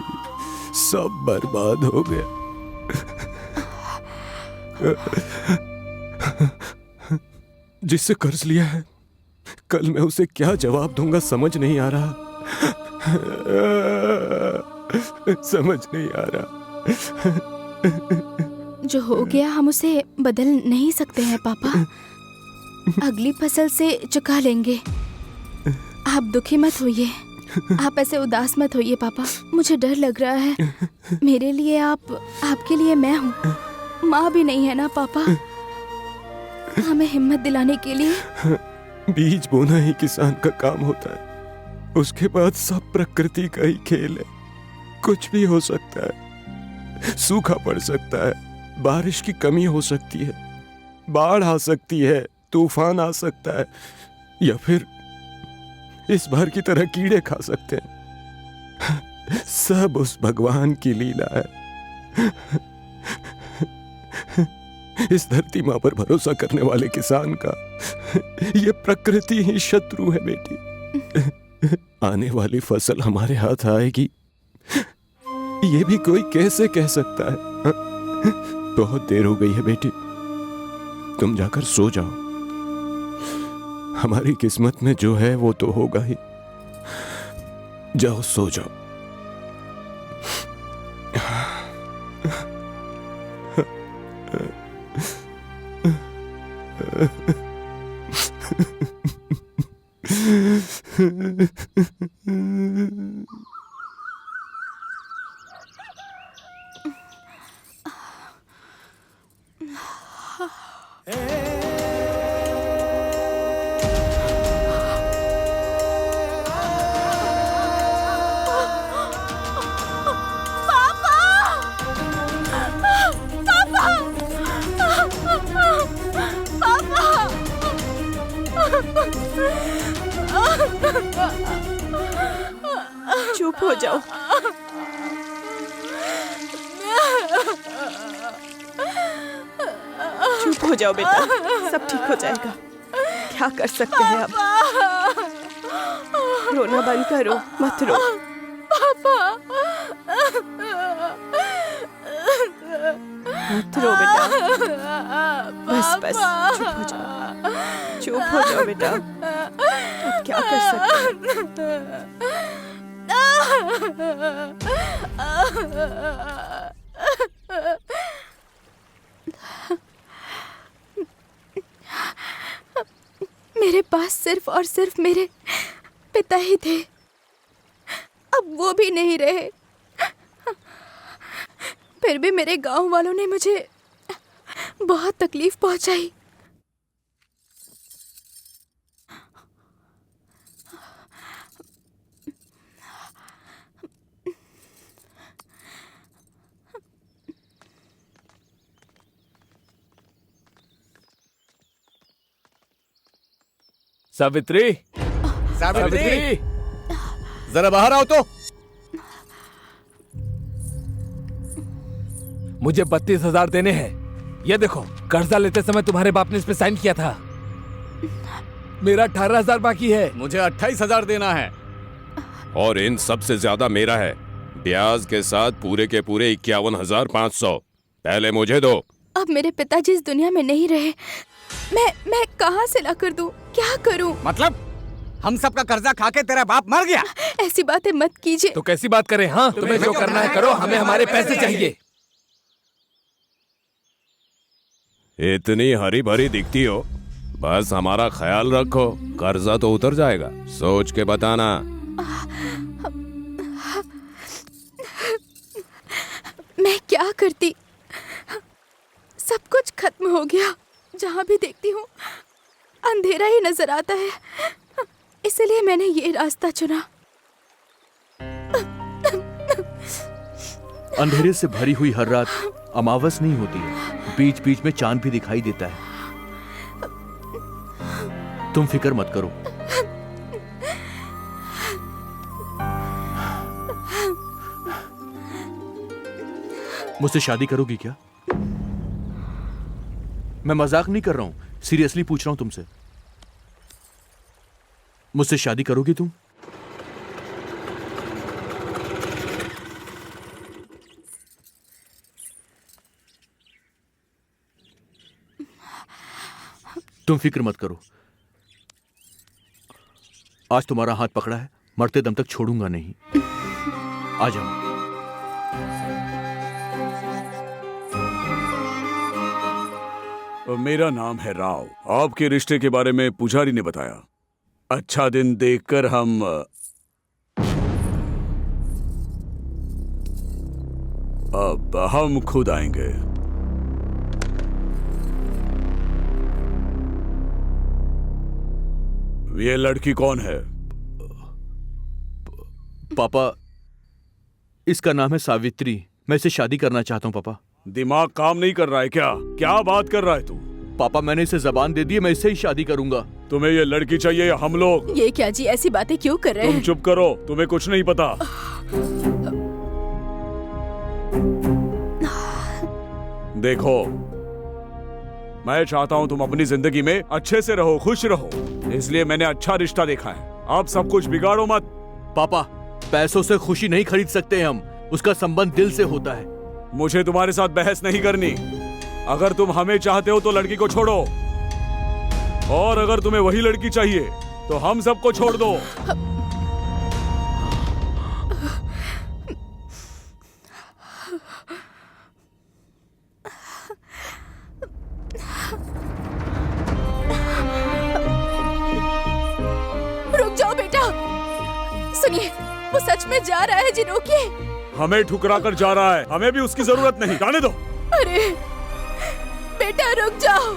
सब बर्बाद हो गया। जिससे कर्ज लिया है, कल मैं उसे क्या जवाब दूंगा समझ नहीं आ रहा। समझ नहीं आ रहा। जो हो गया हम उसे बदल नहीं सकते हैं पापा। अगली फसल से चुका लेंगे। आप दुखी मत होइए, आप ऐसे उदास मत होइए पापा। मुझे डर लग रहा है। मेरे लिए आप, आपके लिए मैं हूँ। माँ भी नहीं है ना पापा, हमें हिम्मत दिलाने के लिए। बीज बोना ही किसान का काम होता है, उसके बाद सब प्रकृति का ही खेल है। कुछ भी हो सकता है, सूखा पड़ सकता है, बारिश की कमी हो सकती है, बाढ़ आ सकती है, तूफान आ सकता है, या फिर इस बार की तरह कीड़े खा सकते हैं। सब उस भगवान की लीला है। इस धरती माँ पर भरोसा करने वाले किसान का ये प्रकृति ही शत्रु है बेटी। आने वाली फसल हमारे हाथ आएगी, ये भी कोई कैसे कह सकता है। बहुत देर हो गई है बेटी, तुम जाकर सो जाओ। हमारी किस्मत में जो है वो तो होगा ही। जाओ सो जाओ। चुप हो जाओ। चुप हो जाओ बेटा, सब ठीक हो जाएगा। क्या कर सकते हैं अब? रोना बंद करो, मत रो। मत रो बेटा, बस बस चुप हो जाओ, चुप हो जाओ बेटा। अब क्या कर सकते हैं? मेरे पास सिर्फ और सिर्फ मेरे पिता ही थे, अब वो भी नहीं रहे। फिर भी मेरे गांव वालों ने मुझे बहुत तकलीफ पहुंचाई। सावित्री, सावित्री, जरा बाहर आओ तो। मुझे 32,000 देने हैं। ये देखो, कर्जा लेते समय तुम्हारे बाप ने इस पे साइन किया था। मेरा 18,000 बाकी है। मुझे 28,000 देना है। और इन सबसे ज्यादा मेरा है, ब्याज के साथ पूरे के पूरे 51,500। पहले मुझे दो। अब मेरे पिताजी इस दुनिया में नहीं रहे, मैं कहाँ से ला कर दूं? क्या करूं? मतलब हम सबका कर्जा खा के तेरा बाप मर गया? ऐसी बातें मत कीजिए। तो कैसी बात करें? हाँ, तुम्हें जो करना है करो, हमें हमारे पैसे चाहिए। इतनी हरी भरी दिखती हो, बस हमारा ख्याल रखो, कर्जा तो उतर जाएगा। सोच के बताना। मैं क्या करती? सब कुछ खत्म हो गया। जहाँ भी देखती हूँ अंधेरा ही नजर आता है, इसलिए मैंने ये रास्ता चुना। अंधेरे से भरी हुई हर रात अमावस नहीं होती है, बीच बीच में चांद भी दिखाई देता है। तुम फिक्र मत करो। मुझसे शादी करोगी क्या? मैं मजाक नहीं कर रहा हूं, सीरियसली पूछ रहा हूं तुमसे। मुझसे शादी करोगी तुम? तुम फिक्र मत करो, आज तुम्हारा हाथ पकड़ा है, मरते दम तक छोड़ूंगा नहीं। आ जाओ। मेरा नाम है राव। आपके रिश्ते के बारे में पुजारी ने बताया। अच्छा दिन देखकर हम अब हम खुद आएंगे। ये लड़की कौन है? पापा, इसका नाम है सावित्री। मैं इसे शादी करना चाहता हूँ पापा। दिमाग काम नहीं कर रहा है क्या? क्या बात कर रहा है तू? पापा, मैंने इसे जबान दे दी है, मैं इससे ही शादी करूंगा। तुम्हें ये लड़की चाहिए या हम लोग? ये क्या जी, ऐसी बातें क्यों कर रहे हैं? तुम चुप करो, तुम्हें कुछ नहीं पता। देखो, मैं चाहता हूँ तुम अपनी जिंदगी में अच्छे से रहो, खुश रहो, इसलिए मैंने अच्छा रिश्ता देखा है। आप सब कुछ बिगाड़ो मत। पापा, पैसों से खुशी नहीं खरीद सकते हम, उसका संबंध दिल से होता है। मुझे तुम्हारे साथ बहस नहीं करनी। अगर तुम हमें चाहते हो तो लड़की को छोड़ो, और अगर तुम्हें वही लड़की चाहिए तो हम सबको छोड़ दो। रुक जाओ बेटा, सुनिए, वो सच में जा रहा है जी, रोकिए। हमें ठुकरा कर जा रहा है, हमें भी उसकी जरूरत नहीं, जाने दो। अरे बेटा, रुक जाओ।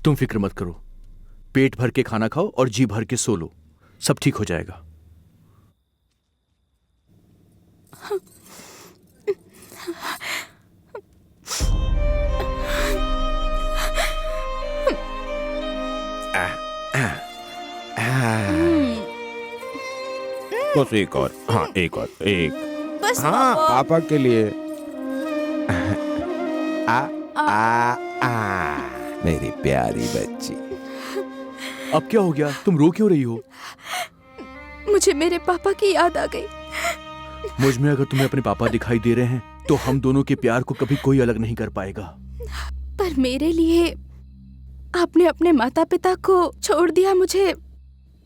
तुम फिक्र मत करो, पेट भर के खाना खाओ और जी भर के सो लो, सब ठीक हो जाएगा। बस एक और, हाँ एक और, एक। बस हाँ पापा के लिए। मेरी प्यारी बच्ची। अब क्या हो गया? तुम रो क्यों रही हो? मुझे मेरे पापा की याद आ गई। मुझ में अगर तुम्हें अपने पापा दिखाई दे रहे हैं तो हम दोनों के प्यार को कभी कोई अलग नहीं कर पाएगा। पर मेरे लिए आपने अपने माता पिता को छोड़ दिया, मुझे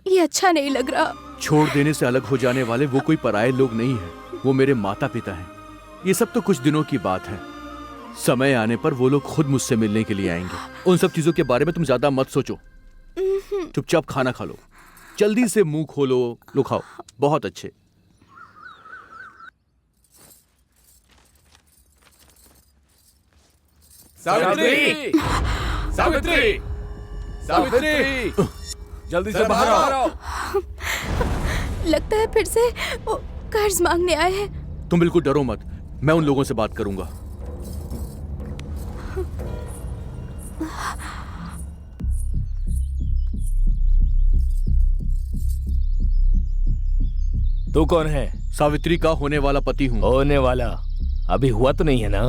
ये अच्छा नहीं लग रहा। छोड़ देने से अलग हो जाने वाले वो कोई पराये लोग नहीं हैं, वो मेरे माता पिता हैं। ये सब तो कुछ दिनों की बात है, समय आने पर वो लोग खुद मुझसे मिलने के लिए आएंगे। उन सब चीजों के बारे में तुम ज्यादा मत सोचो, चुपचाप खाना खा लो, जल्दी से मुंह खोलो, लो खाओ। बहुत अच्छे। सावित्री, सावित्री, सावित्री, जल्दी से बाहर आओ। लगता है फिर से वो कर्ज मांगने आए हैं। तुम बिल्कुल डरो मत, मैं उन लोगों से बात करूंगा। तू कौन है? सावित्री का होने वाला पति हूँ। होने वाला? अभी हुआ तो नहीं है ना?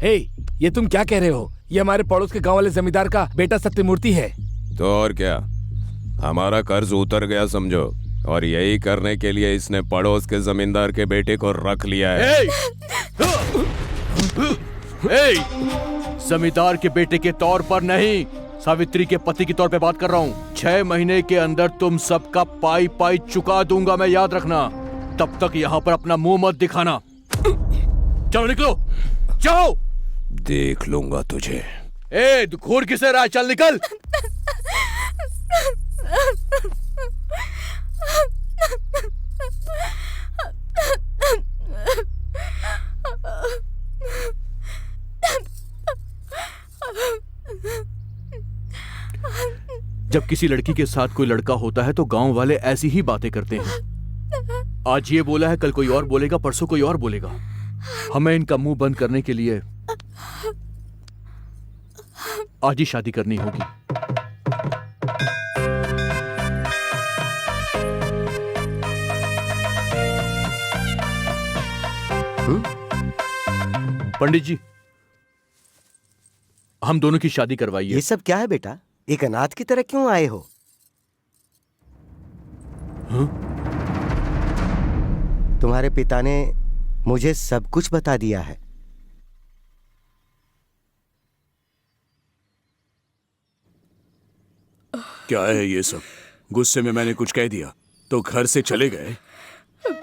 हे, ये तुम क्या कह रहे हो? ये हमारे पड़ोस के गांव वाले जमींदार का बेटा सत्यमूर्ति है। तो और क्या, हमारा कर्ज उतर गया समझो, और यही करने के लिए इसने पड़ोस के जमींदार के बेटे को रख लिया है। जमींदार के बेटे के तौर पर नहीं, सावित्री के पति के तौर पे बात कर रहा हूँ। 6 महीने के अंदर तुम सबका पाई पाई चुका दूंगा मैं, याद रखना। तब तक यहाँ पर अपना मुंह मत दिखाना। चलो निकलो, जाओ। देख लूंगा तुझे। घूर किसे रहा है? चल निकल। जब किसी लड़की के साथ कोई लड़का होता है तो गांव वाले ऐसी ही बातें करते हैं। आज ये बोला है, कल कोई और बोलेगा, परसों कोई और बोलेगा। हमें इनका मुंह बंद करने के लिए आज ही शादी करनी होगी। पंडित जी, हम दोनों की शादी करवाइए। ये सब क्या है बेटा? एक अनाथ की तरह क्यों आए हो? तुम्हारे पिता ने मुझे सब कुछ बता दिया है। क्या है ये सब? गुस्से में मैंने कुछ कह दिया तो घर से चले गए?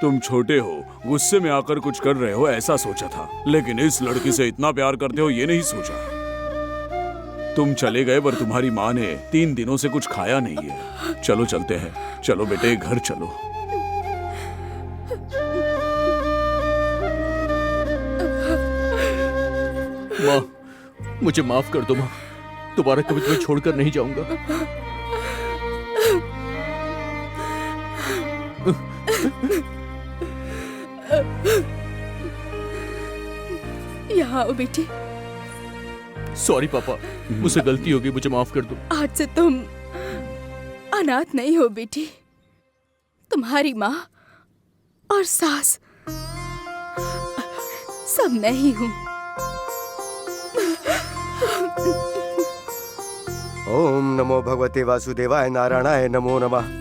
तुम छोटे हो, गुस्से में आकर कुछ कर रहे हो ऐसा सोचा था, लेकिन इस लड़की से इतना प्यार करते हो ये नहीं सोचा। तुम चले गए पर तुम्हारी माँ ने 3 दिनों से कुछ खाया नहीं है। चलो चलते हैं, चलो बेटे घर चलो। माँ, मुझे माफ कर दो माँ, दोबारा कभी तुम्हें छोड़कर नहीं जाऊंगा। यहाँ आओ बेटी। सॉरी पापा, मुझसे गलती हो गई, मुझे माफ कर दो। आज से तुम अनाथ नहीं हो बेटी। तुम्हारी माँ और सास सब मैं ही हूँ। ओम नमो भगवते वासुदेवाय नारायणाय नमो नमः।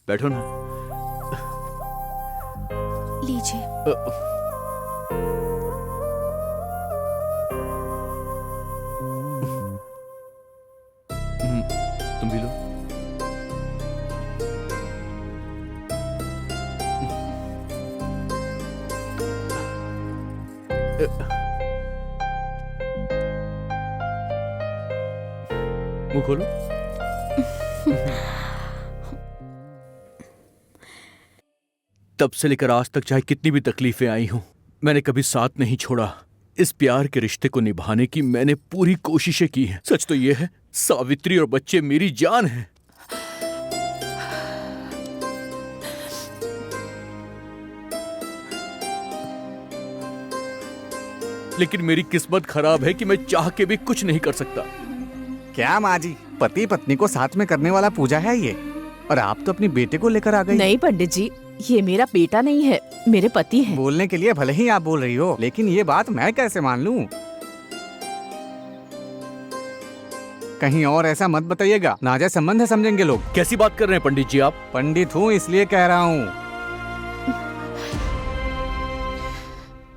बैठो ना। लीजिए। तुम भी लो। मुंह खोलो। तब से लेकर आज तक चाहे कितनी भी तकलीफें आई हों, मैंने कभी साथ नहीं छोड़ा। इस प्यार के रिश्ते को निभाने की मैंने पूरी कोशिशें की हैं। सच तो यह है, सावित्री और बच्चे मेरी जान हैं। लेकिन मेरी किस्मत खराब है कि मैं चाह के भी कुछ नहीं कर सकता। क्या माँ जी, पति पत्नी को साथ में करने वाला पूजा है ये, और आप तो अपने बेटे को लेकर आ गई। नहीं पंडित जी, ये मेरा बेटा नहीं है, मेरे पति हैं। बोलने के लिए भले ही आप बोल रही हो, लेकिन ये बात मैं कैसे मान लूं? कहीं और ऐसा मत बताइएगा, नाजायज संबंध है समझेंगे लोग। कैसी बात कर रहे हैं पंडित जी आप? पंडित हूँ इसलिए कह रहा हूँ।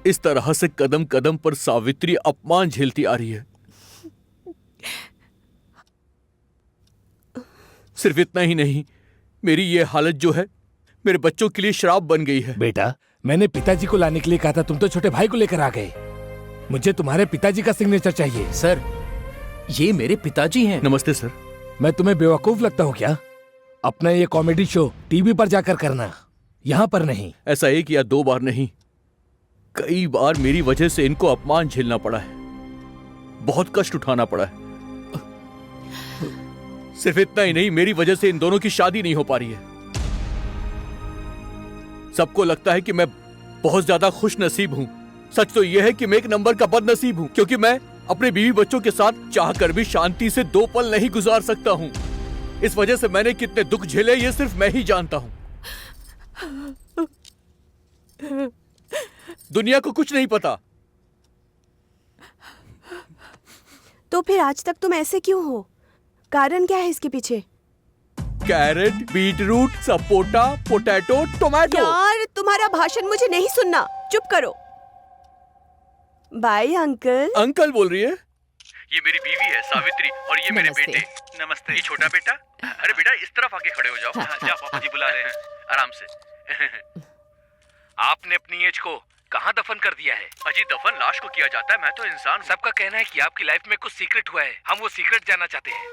इस तरह से कदम कदम पर सावित्री अपमान झेलती आ रही है। सिर्फ इतना ही नहीं, मेरी ये हालत जो है मेरे बच्चों के लिए श्राप बन गई है। बेटा, मैंने पिताजी को लाने के लिए कहा था, तुम तो छोटे भाई को लेकर आ गए। मुझे तुम्हारे पिताजी का सिग्नेचर चाहिए। सर, ये मेरे पिताजी हैं। नमस्ते सर। मैं तुम्हें बेवकूफ लगता हूँ क्या? अपना ये कॉमेडी शो टीवी पर जाकर करना, यहाँ पर नहीं। ऐसा एक या दो बार नहीं, कई बार मेरी वजह से इनको अपमान झेलना पड़ा है, बहुत कष्ट उठाना पड़ा है। सिर्फ इतना ही नहीं, मेरी वजह से इन दोनों की शादी नहीं हो पा रही है। सबको लगता है कि मैं बहुत ज्यादा खुश नसीब हूं। सच तो यह है कि मैं एक नंबर का बदनसीब हूं, क्योंकि मैं अपने बीवी बच्चों के साथ चाहकर भी शांति से 2 पल नहीं गुजार सकता हूं। इस वजह से मैंने कितने दुख झेले ये सिर्फ मैं ही जानता हूं। दुनिया को कुछ नहीं पता। तो फिर आज तक तुम ऐसे क्यों हो? कारण क्या है इसके पीछे? Carrot, beetroot, sapota, potato, tomato. यार, तुम्हारा भाषण मुझे नहीं सुनना, चुप करो। Bye uncle. अंकल बोल रही है? ये मेरी बीवी है सावित्री, और ये मेरे बेटे। नमस्ते। ये छोटा बेटा। अरे बेटा, इस तरफ आके खड़े हो जाओ। जा, पापा जी बुला रहे हैं, आराम से। आपने अपनी एज को कहाँ दफन कर दिया है? अजी, दफन लाश को किया जाता है, मैं तो इंसान हूं। सबका कहना है कि आपकी लाइफ में कुछ सीक्रेट हुआ है, हम वो सीक्रेट जानना चाहते हैं।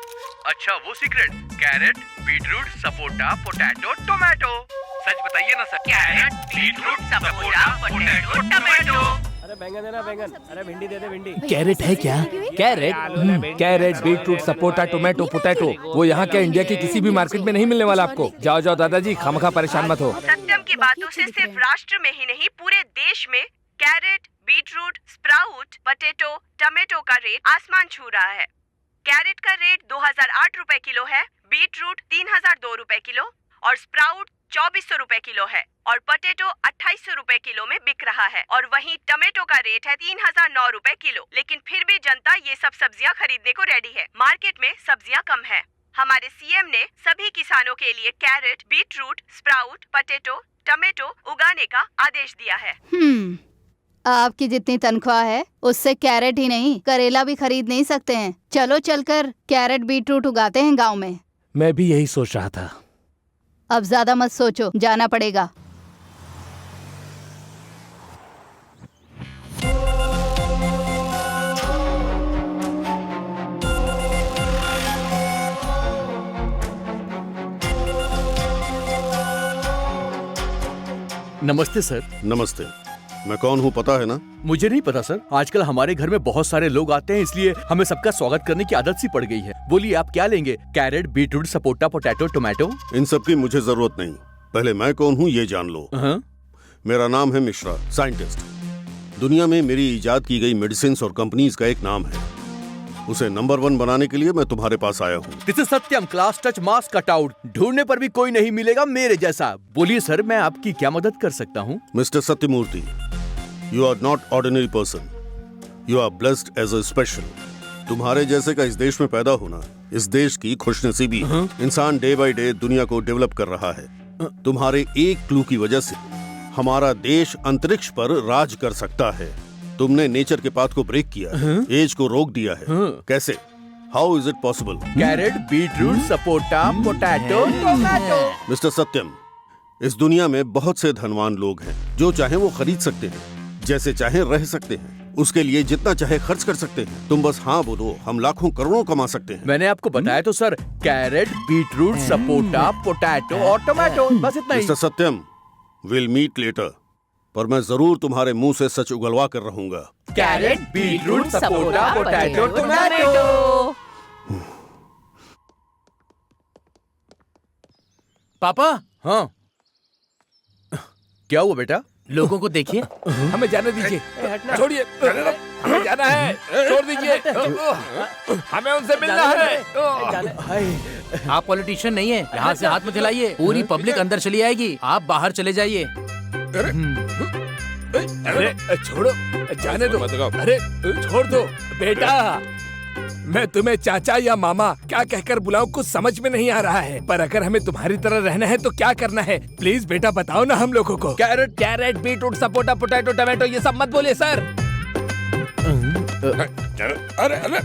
अच्छा, वो secret? Carrot, beetroot, sapota, potato, tomato. सच बताइए ना sir. Carrot, beetroot, sapota, potato, tomato. अरे बैंगन देना बैंगन, अरे भिंडी दे दे भिंडी। कैरेट है क्या? Carrot, carrot, beetroot, sapota, tomato, potato, वो यहाँ के इंडिया की किसी भी मार्केट में नहीं मिलने वाला आपको। जाओ जाओ दादाजी, खामखा परेशान मत हो। सत्यम की बातों से सिर्फ राष्ट्र में ही नहीं, पूरे देश में carrot, beetroot, sprout, potato, tomato का रेट आसमान छू रहा है। कैरेट का रेट 2008 रुपए किलो है, बीटरूट 3002 रुपए किलो और स्प्राउट 2400 रुपए किलो है, और पोटैटो 2800 रुपए किलो में बिक रहा है। और वहीं टमेटो का रेट है 3009 रुपए किलो। लेकिन फिर भी जनता ये सब सब्जियां खरीदने को रेडी है। मार्केट में सब्जियां कम है। हमारे सीएम ने सभी किसानों के लिए carrot, beetroot, sprout, potato, tomato उगाने का आदेश दिया है। आपकी जितनी तनख्वाह है उससे कैरेट ही नहीं, करेला भी खरीद नहीं सकते हैं। चलो चलकर कैरेट बीटरूट उगाते हैं गांव में। मैं भी यही सोच रहा था। अब ज्यादा मत सोचो, जाना पड़ेगा। नमस्ते सर। नमस्ते। मैं कौन हूँ पता है ना? मुझे नहीं पता सर। आजकल हमारे घर में बहुत सारे लोग आते हैं, इसलिए हमें सबका स्वागत करने की आदत सी पड़ गई है। बोलिए आप क्या लेंगे? Carrot, beetroot, sapota, potato, tomato. इन सब की मुझे जरूरत नहीं, पहले मैं कौन हूँ ये जान लो। मेरा नाम है मिश्रा, साइंटिस्ट। दुनिया में मेरी इजाद की गई मेडिसिन और कंपनीज का एक नाम है। उसे नंबर 1 बनाने के लिए मैं तुम्हारे पास आया हूँ। This is Satyam, class touch mass cut out. ढूंढने पर भी कोई नहीं मिलेगा मेरे जैसा। बोलिए सर, मैं आपकी क्या मदद कर सकता हूँ? Mister Satyamurthy, you are not ordinary person, you are blessed as a special. तुम्हारे जैसे का इस देश में पैदा होना इस देश की खुशनसीबी है। इंसान डे बाय डे दुनिया को डेवलप कर रहा है। तुम्हारे एक क्लू की वजह से हमारा देश अंतरिक्ष पर राज कर सकता है। तुमने नेचर के पाथ को ब्रेक किया है, एज को रोक दिया है। कैसे? How is it possible? Carrot, beetroot, sapota, potato, tomato. Mister Satyam, इस दुनिया में बहुत से धनवान लोग हैं जो चाहे वो खरीद सकते हैं, जैसे चाहे रह सकते हैं, उसके लिए जितना चाहे खर्च कर सकते हैं। तुम बस हाँ बोलो, हम लाखों करोड़ों कमा सकते हैं। मैंने आपको बताया तो sir, carrot, beetroot, sapota, potato और टोमेटो, बस इतना ही। Mister Satyam, will meet later, पर मैं जरूर तुम्हारे मुंह से सच उगलवा कर रहूंगा। Carrot, beetroot, sapota, potato, tomato. पापा। हाँ, क्या हुआ बेटा? लोगों को देखिए। हमें जाने दीजिए। छोड़िए। हमें जाना है, छोड़ दीजिए, हमें उनसे मिलना है। आप पॉलिटिशियन नहीं है, यहाँ से हाथ मत हिलाइए, पूरी पब्लिक अंदर चली आएगी, आप बाहर चले जाइए। अरे छोड़ो, जाने दो, अरे छोड़ दो बेटा। मैं तुम्हें चाचा या मामा क्या कहकर बुलाऊं कुछ समझ में नहीं आ रहा है, पर अगर हमें तुम्हारी तरह रहना है तो क्या करना है प्लीज बेटा बताओ ना हम लोगों को। Carrot, beetroot, sapota, potato, tomato ये सब मत बोलिए सर। अरे अरे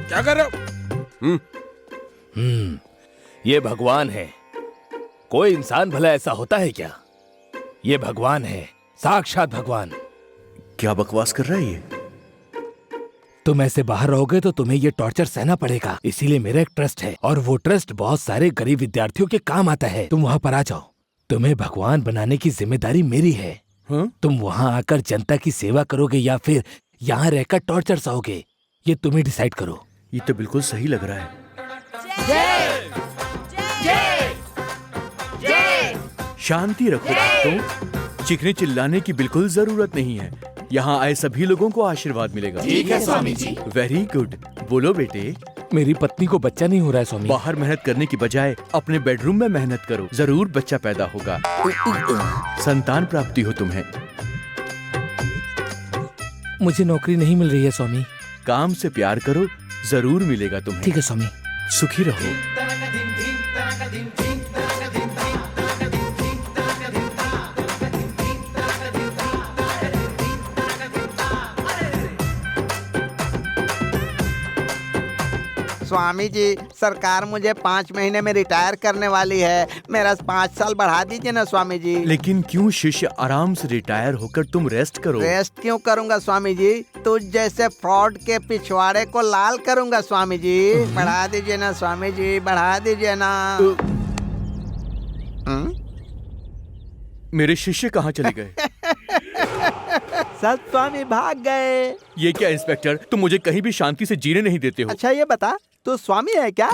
क्या कर रहे हो? ये भगवान है, कोई इंसान भला ऐसा होता है क्या? ये भगवान है, साक्षात भगवान। क्या बकवास कर रहा है ये? तुम ऐसे बाहर रहोगे तो तुम्हें ये टॉर्चर सहना पड़ेगा, इसीलिए मेरा एक ट्रस्ट है और वो ट्रस्ट बहुत सारे गरीब विद्यार्थियों के काम आता है। तुम वहाँ पर आ जाओ, तुम्हें भगवान बनाने की जिम्मेदारी मेरी है। तुम वहाँ आकर जनता की सेवा करोगे या फिर यहाँ रहकर टॉर्चर सहोगे, ये तुम ही डिसाइड करो। ये तो बिल्कुल सही लग रहा है। शांति रखो दोस्तों, चीखने चिल्लाने की बिल्कुल जरूरत नहीं है। यहाँ आए सभी लोगों को आशीर्वाद मिलेगा। ठीक है स्वामी जी। Very good. बोलो बेटे। मेरी पत्नी को बच्चा नहीं हो रहा है स्वामी। बाहर मेहनत करने की बजाय अपने बेडरूम में मेहनत करो, जरूर बच्चा पैदा होगा। संतान प्राप्ति हो तुम्हें। मुझे नौकरी नहीं मिल रही है स्वामी। काम से प्यार करो, जरूर मिलेगा तुम्हें। ठीक है स्वामी। सुखी रहो। स्वामी जी, सरकार मुझे 5 महीने में रिटायर करने वाली है, मेरा 5 साल बढ़ा दीजिए ना स्वामी जी। लेकिन क्यों शिष्य, आराम से रिटायर होकर तुम रेस्ट करो। रेस्ट क्यों करूंगा स्वामी जी? तुझ जैसे फ्रॉड के पिछवाड़े को लाल करूंगा स्वामी जी। बढ़ा दीजिए ना स्वामी जी, बढ़ा दीजिए ना। मेरे शिष्य कहाँ चले गए? सब स्वामी भाग गए। ये क्या इंस्पेक्टर, तुम मुझे कहीं भी शांति से जीने नहीं देते हो। अच्छा ये बता, तू स्वामी है क्या?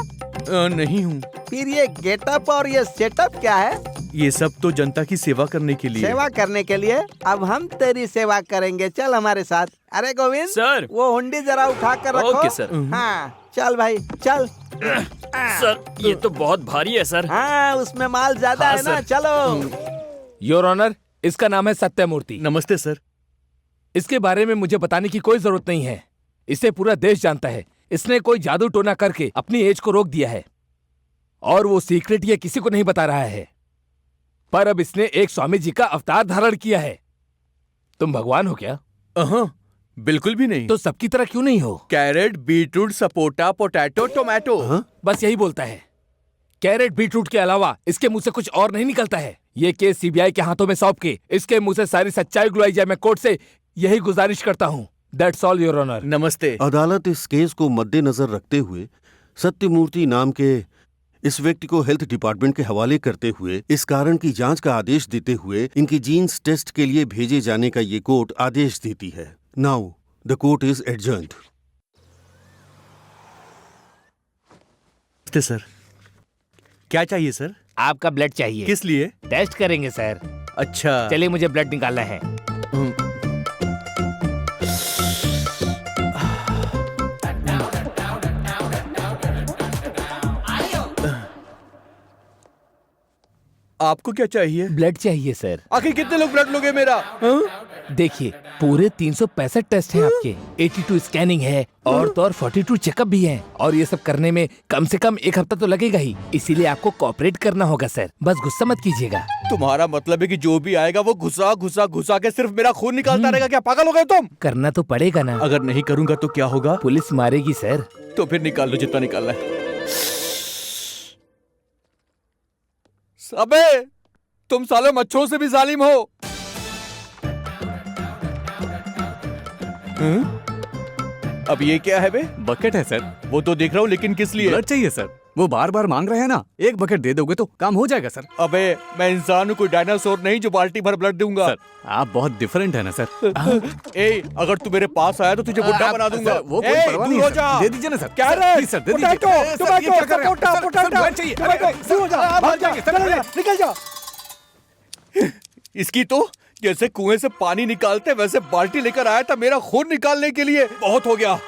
नहीं हूँ। फिर ये गेटअप और ये सेटअप क्या है? ये सब तो जनता की सेवा करने के लिए। सेवा करने के लिए? अब हम तेरी सेवा करेंगे, चल हमारे साथ। अरे गोविंद सर, वो हुंडी जरा उठा कर रखो। Okay sir. हाँ चल भाई चल। सर ये तो बहुत भारी है सर। हाँ उसमें माल ज्यादा है ना, चलो। योर ऑनर, इसका नाम है सत्यमूर्ति। नमस्ते सर। इसके बारे में मुझे बताने की कोई जरूरत नहीं है, इसे पूरा देश जानता है। इसने कोई जादू टोना करके अपनी एज को रोक दिया है और वो सीक्रेट ये किसी को नहीं बता रहा है। पर अब इसने एक स्वामी जी का अवतार धारण किया है। तुम भगवान हो क्या? बिल्कुल भी नहीं। तो सबकी तरह क्यों नहीं हो? Carrot, beetroot, sapota, potato, tomato. बस यही बोलता है। कैरेट बीटरूट के अलावा इसके मुंह से कुछ और नहीं निकलता है। ये केस सीबीआई के हाथों में सौंप के इसके मुंह से सारी सच्चाई गुलाई जाए, मैं कोर्ट से यही गुजारिश करता हूँ। That's all your honour. नमस्ते। अदालत इस केस को मद्देनजर रखते हुए सत्यमूर्ति नाम के इस व्यक्ति को हेल्थ डिपार्टमेंट के हवाले करते हुए इस कारण की जांच का आदेश देते हुए इनकी जीन्स टेस्ट के लिए भेजे जाने का ये कोर्ट आदेश देती है। Now the court is adjourned. Sir क्या चाहिए सर? आपका ब्लड चाहिए। किस लिए? टेस्ट करेंगे सर। अच्छा चलिए मुझे ब्लड निकालना है। आपको क्या चाहिए? ब्लड चाहिए सर। आखिर कितने लोग ब्लड लोगे मेरा? देखिए पूरे 365 टेस्ट हैं आपके, 82 स्कैनिंग है और तो और 42 चेकअप भी हैं और ये सब करने में कम से कम 1 हफ्ता तो लगेगा ही, इसीलिए आपको कोऑपरेट करना होगा सर। बस गुस्सा मत कीजिएगा। तुम्हारा मतलब है कि जो भी आएगा वो घुसा घुसा घुसा के सिर्फ मेरा खून निकालता रहेगा? क्या पागल हो गए तुम? करना तो पड़ेगा ना। अगर नहीं करूंगा तो क्या होगा? पुलिस मारेगी सर। तो फिर निकाल लो जितना निकालना है। अबे तुम साले मच्छरों से भी जालिम हो। अब ये क्या है बे? बकेट है सर। वो तो देख रहा हूँ, लेकिन किस लिए? ब्लड चाहिए सर। वो बार बार मांग रहे हैं ना, 1 बकेट दे दोगे तो काम हो जाएगा सर। अबे मैं इंसान हूँ, कोई डायनासोर नहीं जो बाल्टी भर ब्लड दूंगा। सर आप बहुत डिफरेंट है ना सर। ए, अगर तू मेरे पास आया तो तुझे बुड्ढा बना दूंगा। वो कोई परवाह नहीं है सर। दे दीजिए ना सर। क्या प्लीज सर दे दीजिए। निकल जा। इसकी तो जैसे कुएं से पानी निकालते वैसे बाल्टी लेकर आया था मेरा खून निकालने के लिए। बहुत हो गया,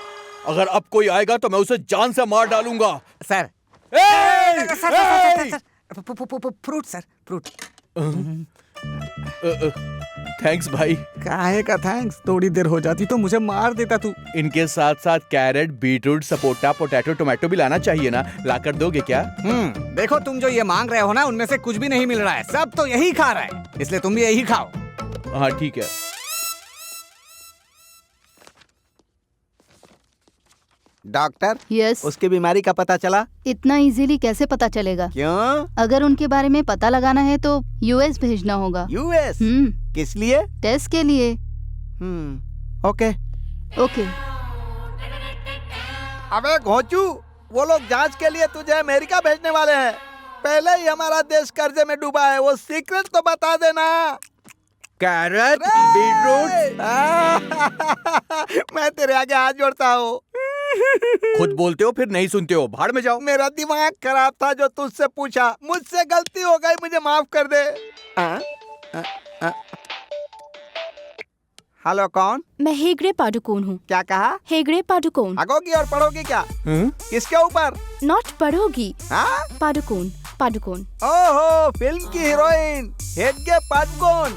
अगर अब कोई आएगा तो मैं उसे जान से मार डालूंगा। सर ए! Fruit sir, fruit. थैंक्स भाई। काहे का थैंक्स, थोड़ी देर हो जाती तो मुझे मार देता तू। इनके साथ साथ carrot, beetroot, sapota, potato, tomato भी लाना चाहिए ना, लाकर दोगे क्या? देखो तुम जो ये मांग रहे हो ना, उनमें से कुछ भी नहीं मिल रहा है, सब तो यही खा रहा है, इसलिए तुम भी यही खाओ। हाँ ठीक है। डॉक्टर, यस, उसकी बीमारी का पता चला? इतना इजीली कैसे पता चलेगा? क्यों? अगर उनके बारे में पता लगाना है तो यूएस भेजना होगा। यूएस? किस लिए? टेस्ट के लिए। Okay okay. अबे घोंचू, वो लोग जांच के लिए तुझे अमेरिका भेजने वाले हैं। पहले ही हमारा देश कर्जे में डूबा है, वो सीक्रेट तो बता देना। Carrot, beetroot. मैं तेरे आगे हाथ जोड़ता हूँ। खुद बोलते हो फिर नहीं सुनते हो, भाड़ में जाओ। मेरा दिमाग खराब था जो तुझसे पूछा, मुझसे गलती हो गई, मुझे माफ कर दे। हेलो, कौन? मैं हेगड़े पादुकोण हूँ। क्या कहा? हेगड़े पादुकोण। भागोगी और पढ़ोगी क्या? किसके ऊपर? नॉट पढ़ोगी, हाँ? पादुकोण, पादुकोण। ओहो, फिल्म की हीरोइन हेगड़े पादुकोण।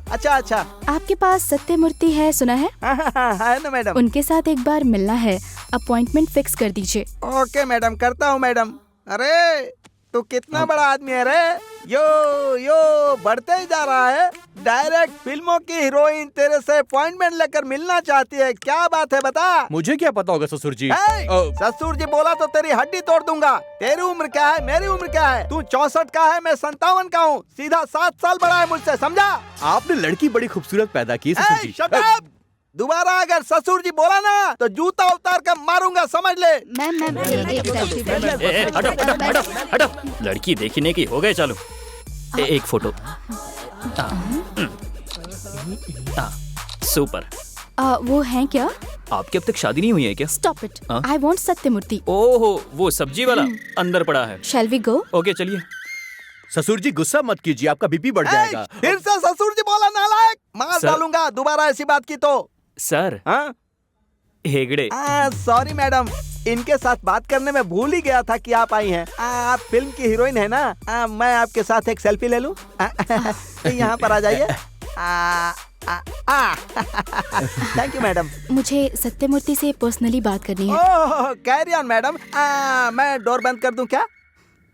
अच्छा अच्छा। आपके पास सत्यमूर्ति है, सुना है? है ना मैडम। उनके साथ एक बार मिलना है, अपॉइंटमेंट फिक्स कर दीजिए। ओके मैडम, करता हूँ मैडम। अरे तू कितना बड़ा आदमी है रे, यो बढ़ते ही जा रहा है। डायरेक्ट फिल्मों की हीरोइन तेरे से अपॉइंटमेंट लेकर मिलना चाहती है, क्या बात है बता? मुझे क्या पता होगा ससुर जी। ससुर जी बोला तो तेरी हड्डी तोड़ दूंगा। तेरी उम्र क्या है, मेरी उम्र क्या है? तू 64 का है, मैं 57 का हूँ, सीधा 7 साल बड़ा है मुझसे, समझा? आपने लड़की बड़ी खूबसूरत पैदा की ससुर जी। Shut up! दोबारा अगर ससुर जी बोला ना तो जूता उतार कर मारूंगा, समझ ले। हटो, लड़की देखने की हो गए, चलो एक फोटो। सुपर। वो हैं क्या? आपकी अब तक शादी नहीं हुई है क्या? Stop it. I want Sathyamurthy. ओहो, वो सब्जी वाला अंदर पड़ा है। Shall we go? ओके चलिए। ससुर जी गुस्सा मत कीजिए, आपका बीपी बढ़ जाएगा। फिर से ससुर जी बोला, नालायक, मार डालूंगा दोबारा ऐसी बात की तो। सर, हेगड़े। सॉरी मैडम, इनके साथ बात करने में भूल ही गया था कि आप आई हैं। आप फिल्म की हीरोइन है ना? मैं आपके साथ एक सेल्फी ले लूं? यहाँ पर आ जाइए। Thank you madam. मुझे सत्यमूर्ति से पर्सनली बात करनी है। ओह, कैरी ऑन मैडम। मैं डोर बंद कर दूं क्या?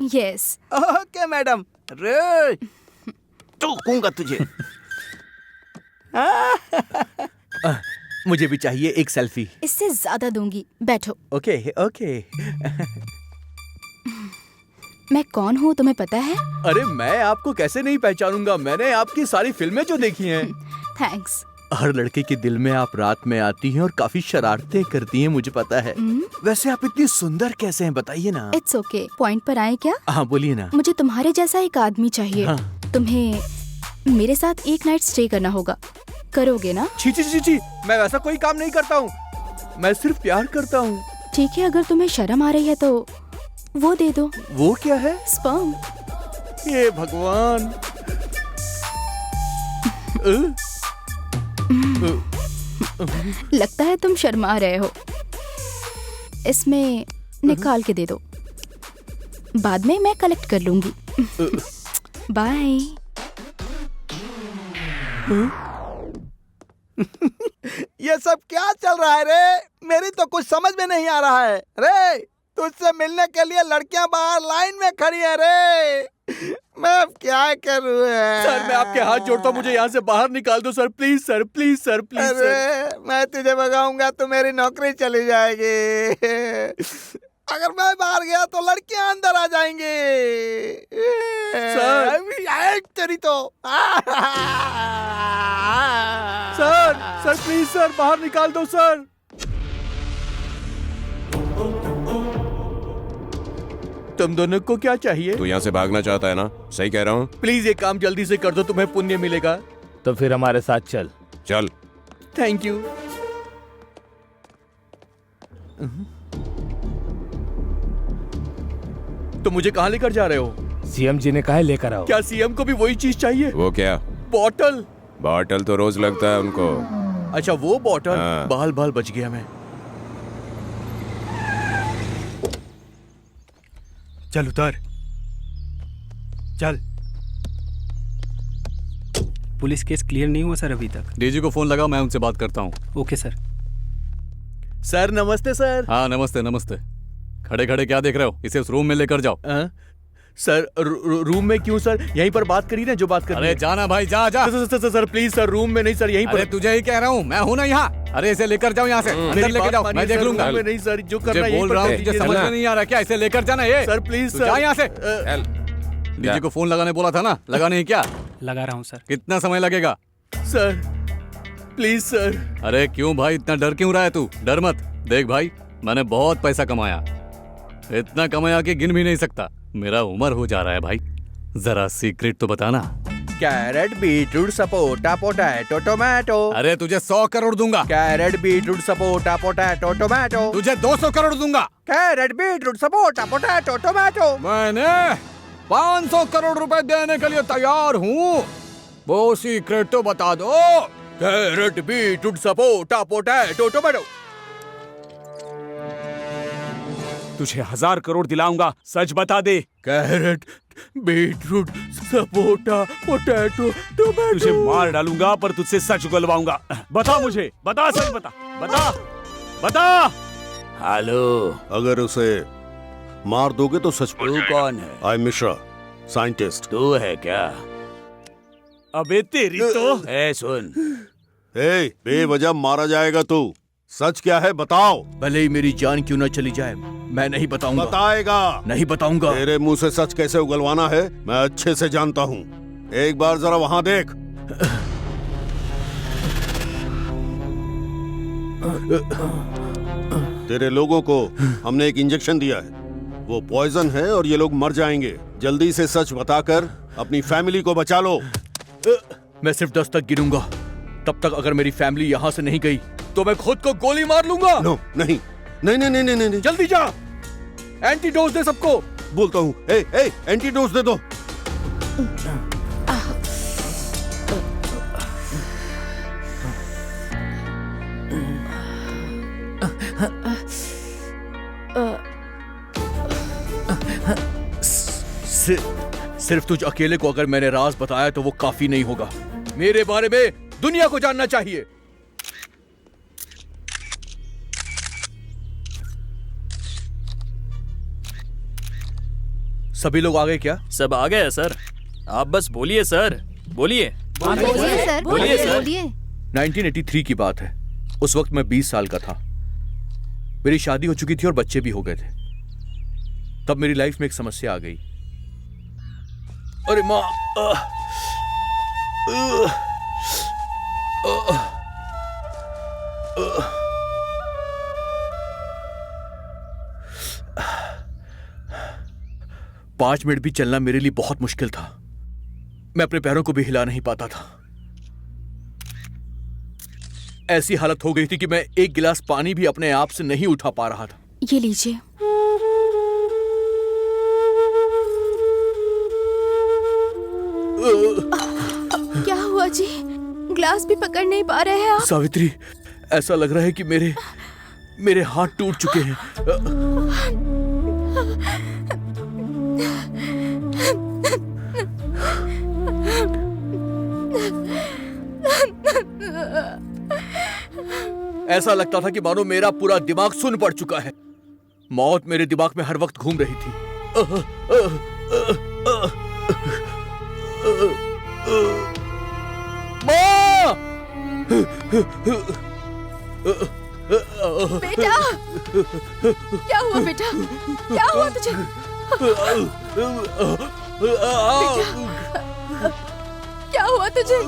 यस। Okay madam. रे टूकूंगा तुझे। मुझे भी चाहिए एक सेल्फी। इससे ज्यादा दूंगी, बैठो। Okay okay. मैं कौन हूँ तुम्हें पता है? अरे मैं आपको कैसे नहीं पहचानूंगा, मैंने आपकी सारी फिल्में जो देखी हैं। थैंक्स। हर लड़के के दिल में आप रात में आती हैं और काफी शरारतें करती हैं, मुझे पता है। वैसे आप इतनी सुंदर कैसे हैं, बताइए ना। इट्स ओके, पॉइंट पर आए क्या? हाँ बोलिए ना। मुझे तुम्हारे जैसा एक आदमी चाहिए। हाँ। तुम्हें मेरे साथ एक नाइट स्टे करना होगा, करोगे ना? छी छी छी छी, मैं वैसा कोई काम नहीं करता हूँ, मैं सिर्फ प्यार करता हूँ। ठीक है, अगर तुम्हें शर्म आ रही है तो वो दे दो। वो क्या है? स्पर्म। ये भगवान। लगता है तुम शर्मा रहे हो, इसमें निकाल के दे दो, बाद में मैं कलेक्ट कर लूंगी। बाय। ये सब क्या चल रहा है रे? मेरी तो कुछ समझ में नहीं आ रहा है रे। तुझसे मिलने के लिए लड़कियां बाहर लाइन में खड़ी है रे, मैं अब क्या करूं? सर मैं आपके हाथ जोड़ता हूँ, मुझे यहाँ से बाहर निकाल दो sir, please sir, please sir, please sir. अरे मैं तुझे भगाऊंगा तो मेरी नौकरी चली जाएगी, अगर मैं बाहर गया तो लड़कियां अंदर आ जाएंगी। सर तेरी तो सर, सर प्लीज सर, बाहर निकाल दो सर। तुम दोनों को क्या चाहिए? तू यहाँ से भागना चाहता है ना? सही कह रहा हूँ। प्लीज ये काम जल्दी से कर दो, तुम्हें पुण्य मिलेगा। तो फिर हमारे साथ चल। चल। Thank you. तो मुझे कहाँ लेकर जा रहे हो? सीएम जी ने कहा है लेकर आओ। क्या सीएम को भी वही चीज चाहिए? वो क्या? बॉटल? बॉटल तो रोज लगता है उनको। अच्छा वो बॉटल। हाँ। बाल बाल बच गया मैं। चल उतर, चल। पुलिस केस क्लियर नहीं हुआ सर अभी तक। डीजी को फोन लगाओ, मैं उनसे बात करता हूँ। Okay sir. सर नमस्ते सर। हाँ नमस्ते नमस्ते। खड़े खड़े क्या देख रहे हो? इसे उस रूम में लेकर जाओ। सर रूम में क्यों सर? यहीं पर बात करी ना जो बात करी। अरे जाना भाई, जा जा। सर प्लीज सर, रूम में नहीं सर, यहीं पर। अरे तुझे ही कह रहा हूँ, मैं हूँ ना यहाँ। अरे इसे लेकर जाओ यहाँ से, अंदर लेके जाओ, मैं देख लूंगा। नहीं सर, जो करना बोल रहा हूँ, तुझे समझ में नहीं आ रहा क्या? इसे लेकर जाना ये। सर प्लीज जा यहाँ से। डीजी को फोन लगाने बोला था ना, लगा नहीं क्या? लगा रहा हूँ सर। कितना समय लगेगा? Sir please sir. अरे क्यों भाई, इतना डर क्यों रहा है तू? डर मत। देख भाई, मैंने बहुत पैसा कमाया, इतना कमाया कि गिन भी नहीं सकता। मेरा उम्र हो जा रहा है भाई, जरा सीक्रेट तो बताना। Carrot, beetroot, sapota, potato, tomato. अरे तुझे 100 करोड़ दूंगा। Carrot, beetroot, sapota, potato, tomato. तुझे 200 करोड़ दूंगा। Carrot, beetroot, sapota, potato, tomato. मैंने 500 करोड़ रुपए देने के लिए तैयार हूँ। वो सीक्रेट तो बता दो। Carrot, beetroot, sapota, potato, tomato. तुझे 1000 करोड़ दिलाऊंगा, सच बता दे। Carrot, beetroot, sapota, potato, tomato. तुझे मार डालूंगा पर तुझसे सच उगलवाऊंगा। बता मुझे, बता, सच बता, बता, बता। हेलो। अगर उसे मार दोगे तो सच पड़ जाएगा। तू कौन है? आई मिश्रा, साइंटिस्ट। तू है क्या? अबे तेरी तो। ए सुन, ए बेवजह मारा जाएगा तू। सच क्या है बताओ। भले ही मेरी जान क्यों न चली जाए, मैं नहीं बताऊंगा। बताएगा। नहीं बताऊंगा। तेरे मुंह से सच कैसे उगलवाना है मैं अच्छे से जानता हूँ। एक बार जरा वहाँ देख। तेरे लोगों को हमने एक इंजेक्शन दिया है, वो पॉइजन है और ये लोग मर जाएंगे। जल्दी से सच बताकर अपनी फैमिली को बचा लो। मैं सिर्फ 10 तक गिनूंगा, तब तक अगर मेरी फैमिली यहाँ से नहीं गई तो मैं खुद को गोली मार लूंगा। नो, नहीं नहीं नहीं नहीं नहीं, नहीं। जल्दी जा, एंटीडोज दे सबको। बोलता हूँ, एंटीडोज दे दो। सिर्फ तुझ अकेले को अगर मैंने राज बताया तो वो काफी नहीं होगा। मेरे बारे में दुनिया को जानना चाहिए। सभी लोग आ गए क्या? सब आ गए सर, आप बस बोलिए सर, बोलिए। बोलिए सर, बोलिए सर। बोलिए। 1983 की बात है। उस वक्त मैं 20 साल का था। मेरी शादी हो चुकी थी और बच्चे भी हो गए थे। तब मेरी लाइफ में एक समस्या आ गई। अरे माँ, पांच मिनट भी चलना मेरे लिए बहुत मुश्किल था। मैं अपने पैरों को भी हिला नहीं पाता था। ऐसी हालत हो गई थी कि मैं एक गिलास पानी भी अपने आप से नहीं उठा पा रहा था। ये लीजिए। क्या हुआ जी? ग्लास भी पकड़ नहीं पा रहे हैं आप? सावित्री, ऐसा लग रहा है कि मेरे हाथ टूट चुके हैं। ऐसा लगता था कि मानो मेरा पूरा दिमाग सुन्न पड़ चुका है। मौत मेरे दिमाग में हर वक्त घूम रही थी। माँ! बेटा, क्या हुआ बेटा? क्या हुआ तुझे? क्या हुआ तुझे?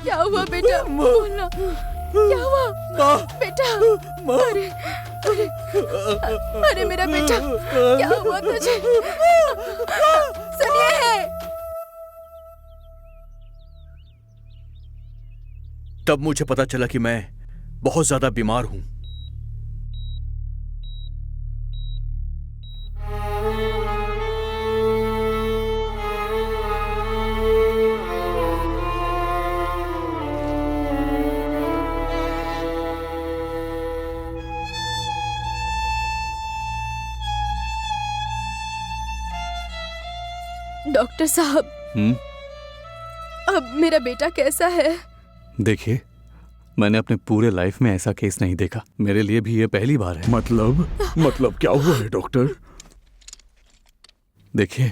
क्या हुआ बेटा? बोलना, क्या हुआ बेटा? अरे मेरा बेटा, क्या हुआ तुझे? सुनिए। तब मुझे पता चला कि मैं बहुत ज्यादा बीमार हूं। डॉक्टर साहब, अब मेरा बेटा कैसा है? देखिए, मैंने अपने पूरे लाइफ में ऐसा केस नहीं देखा। मेरे लिए भी ये पहली बार है। मतलब क्या हुआ है डॉक्टर? देखिए,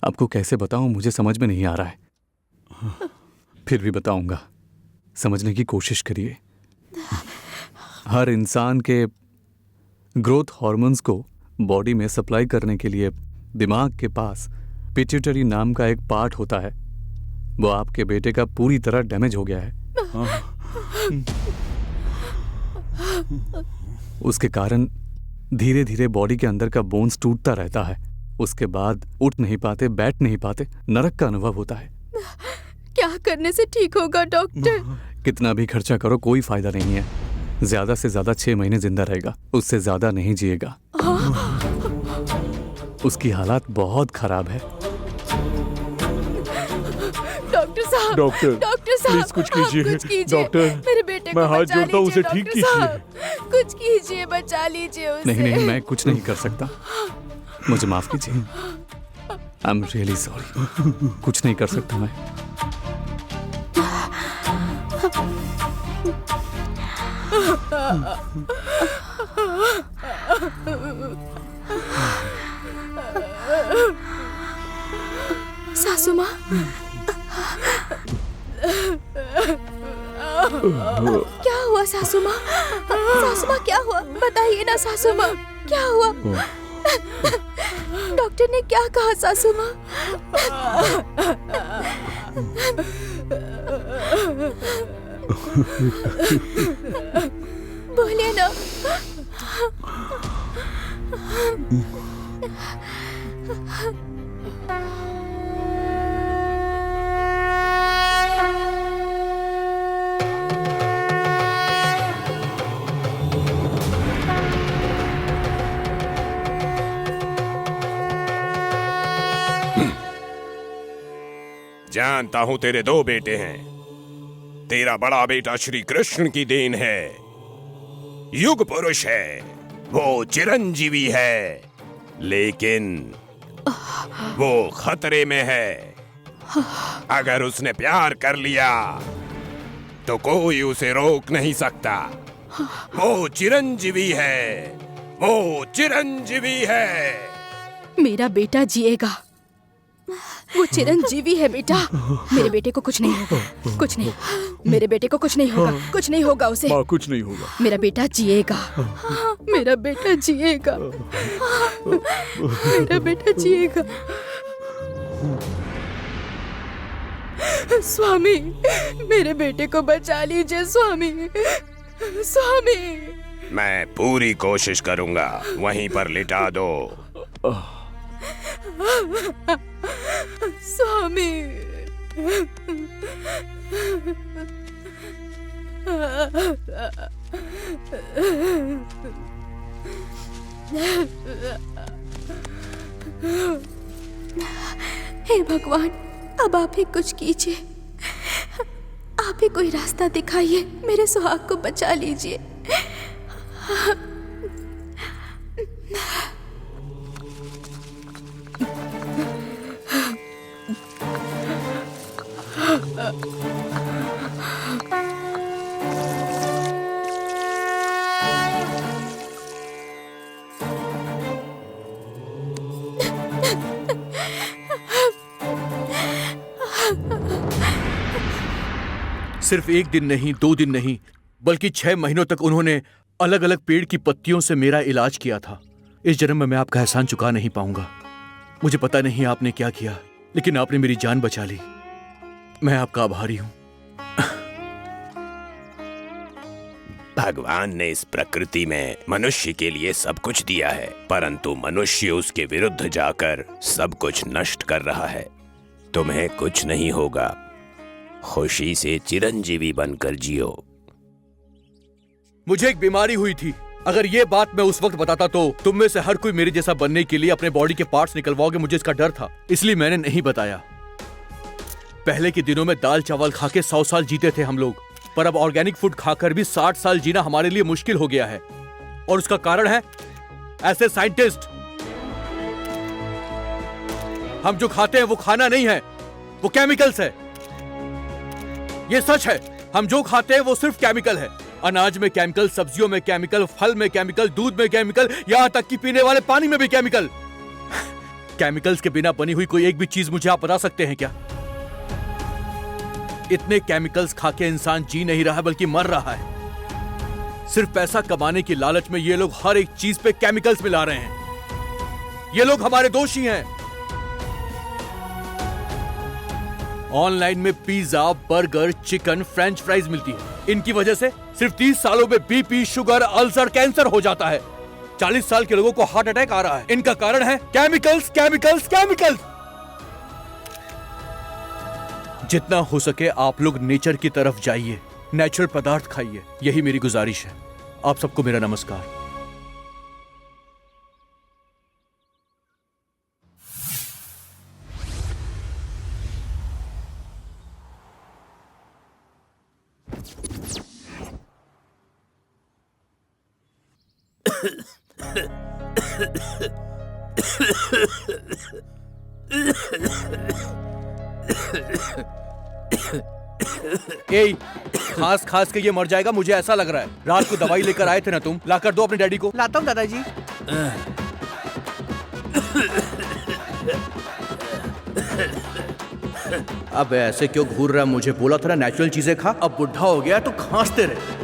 आपको कैसे बताऊं, मुझे समझ में नहीं आ रहा है। फिर भी बताऊंगा, समझने की कोशिश करिए। हर इंसान के ग्रोथ हार्मोन्स को बॉडी में सप्लाई करने के लिए दिमाग के पास पिट्यूटरी नाम का एक पार्ट होता है। वो आपके बेटे का पूरी तरह डैमेज हो गया है। उसके कारण धीरे धीरे बॉडी के अंदर का बोन्स टूटता रहता है। उसके बाद उठ नहीं पाते, बैठ नहीं पाते, नरक का अनुभव होता है। क्या करने से ठीक होगा डॉक्टर? कितना भी खर्चा करो कोई फायदा नहीं है। ज्यादा से ज्यादा 6 महीने जिंदा रहेगा, उससे ज्यादा नहीं जिएगा। उसकी हालात बहुत खराब है। डॉक्टर साहब, प्लीज कुछ कीजिए। कुछ कीजिए। डॉक्टर, मेरे बेटे मैं को हाथ बचा जोड़ता हूँ, लीजिए, उसे ठीक डॉक्टर कीजिए। साहब, कुछ कीजिए, बचा लीजिए उसे। नहीं, मैं कुछ नहीं कर सकता। मुझे माफ कीजिए। I am really sorry. कुछ नहीं कर सकता मैं। सासू माँ, क्या हुआ सासू माँ? सासू माँ क्या हुआ? बताइए ना सासू माँ, क्या हुआ? डॉक्टर ने क्या कहा सासू माँ? बोलिए ना। जानता हूं तेरे 2 बेटे हैं। तेरा बड़ा बेटा श्री कृष्ण की देन है, युग पुरुष है, वो चिरंजीवी है, लेकिन वो खतरे में है। अगर उसने प्यार कर लिया तो कोई उसे रोक नहीं सकता। वो चिरंजीवी है, वो चिरंजीवी है। मेरा बेटा जिएगा, वो चिरंजीवी है बेटा। मेरे बेटे को कुछ नहीं होगा, कुछ नहीं। मेरे बेटे को कुछ नहीं होगा, कुछ नहीं होगा उसे। माँ, कुछ नहीं होगा। मेरा बेटा जिएगा, मेरा बेटा जिएगा, मेरा बेटा जिएगा। स्वामी, मेरे बेटे को बचा लीजिए स्वामी, स्वामी। मैं पूरी कोशिश करूंगा, वहीं पर लिटा दो। स्वामी, हे भगवान, अब आप ही कुछ कीजिए। आप ही कोई रास्ता दिखाइए, मेरे सुहाग को बचा लीजिए। सिर्फ 1 दिन नहीं, 2 दिन नहीं, बल्कि 6 महीनों तक उन्होंने अलग अलग पेड़ की पत्तियों से मेरा इलाज किया था। इस जन्म में मैं आपका एहसान चुका नहीं पाऊंगा। मुझे पता नहीं आपने क्या किया, लेकिन आपने मेरी जान बचा ली। मैं आपका आभारी हूं। भगवान ने इस प्रकृति में मनुष्य के लिए सब कुछ दिया है, परंतु मनुष्य उसके विरुद्ध जाकर सब कुछ नष्ट कर रहा है। तुम्हें कुछ नहीं होगा, खुशी से चिरंजीवी बनकर जियो। मुझे एक बीमारी हुई थी। अगर ये बात मैं उस वक्त बताता तो तुम में से हर कोई मेरे जैसा बनने के लिए अपने बॉडी के पार्ट्स निकलवाओगे। मुझे इसका डर था, इसलिए मैंने नहीं बताया। पहले के दिनों में दाल चावल खा के 100 साल जीते थे हम लोग, पर अब ऑर्गेनिक फूड खाकर भी 60 साल जीना हमारे लिए मुश्किल हो गया है। और उसका कारण है ऐसे साइंटिस्ट। हम जो खाते हैं वो खाना नहीं है, वो केमिकल्स है। ये सच है, हम जो खाते हैं वो सिर्फ केमिकल है। अनाज में केमिकल, सब्जियों में केमिकल, फल में केमिकल, दूध में केमिकल, यहाँ तक कि पीने वाले पानी में भी केमिकल। केमिकल्स के बिना बनी हुई कोई एक भी चीज मुझे आप बता सकते हैं क्या? इतने केमिकल्स खा के इंसान जी नहीं रहा बल्कि मर रहा है। सिर्फ पैसा कमाने की लालच में ये लोग हर एक चीज पे केमिकल्स मिला रहे हैं। ये लोग हमारे दोषी हैं। ऑनलाइन में pizza, burger, chicken, French fries मिलती है। इनकी वजह से सिर्फ 30 सालों में बीपी, शुगर, अल्सर, कैंसर हो जाता है। 40 साल के लोगों को हार्ट अटैक आ रहा है। इनका कारण है केमिकल्स, केमिकल्स, केमिकल्स। जितना हो सके आप लोग नेचर की तरफ जाइए, नेचुरल पदार्थ खाइए, यही मेरी गुजारिश है। आप सबको मेरा नमस्कार। ए, खास खास के ये मर जाएगा, मुझे ऐसा लग रहा है। रात को दवाई लेकर आए थे ना तुम, लाकर दो अपने डैडी को। लाता हूँ दादाजी। अब ऐसे क्यों घूर रहा है? मुझे बोला था ना नेचुरल चीजें खा। अब बुढ़ा हो गया तो खांसते रहे।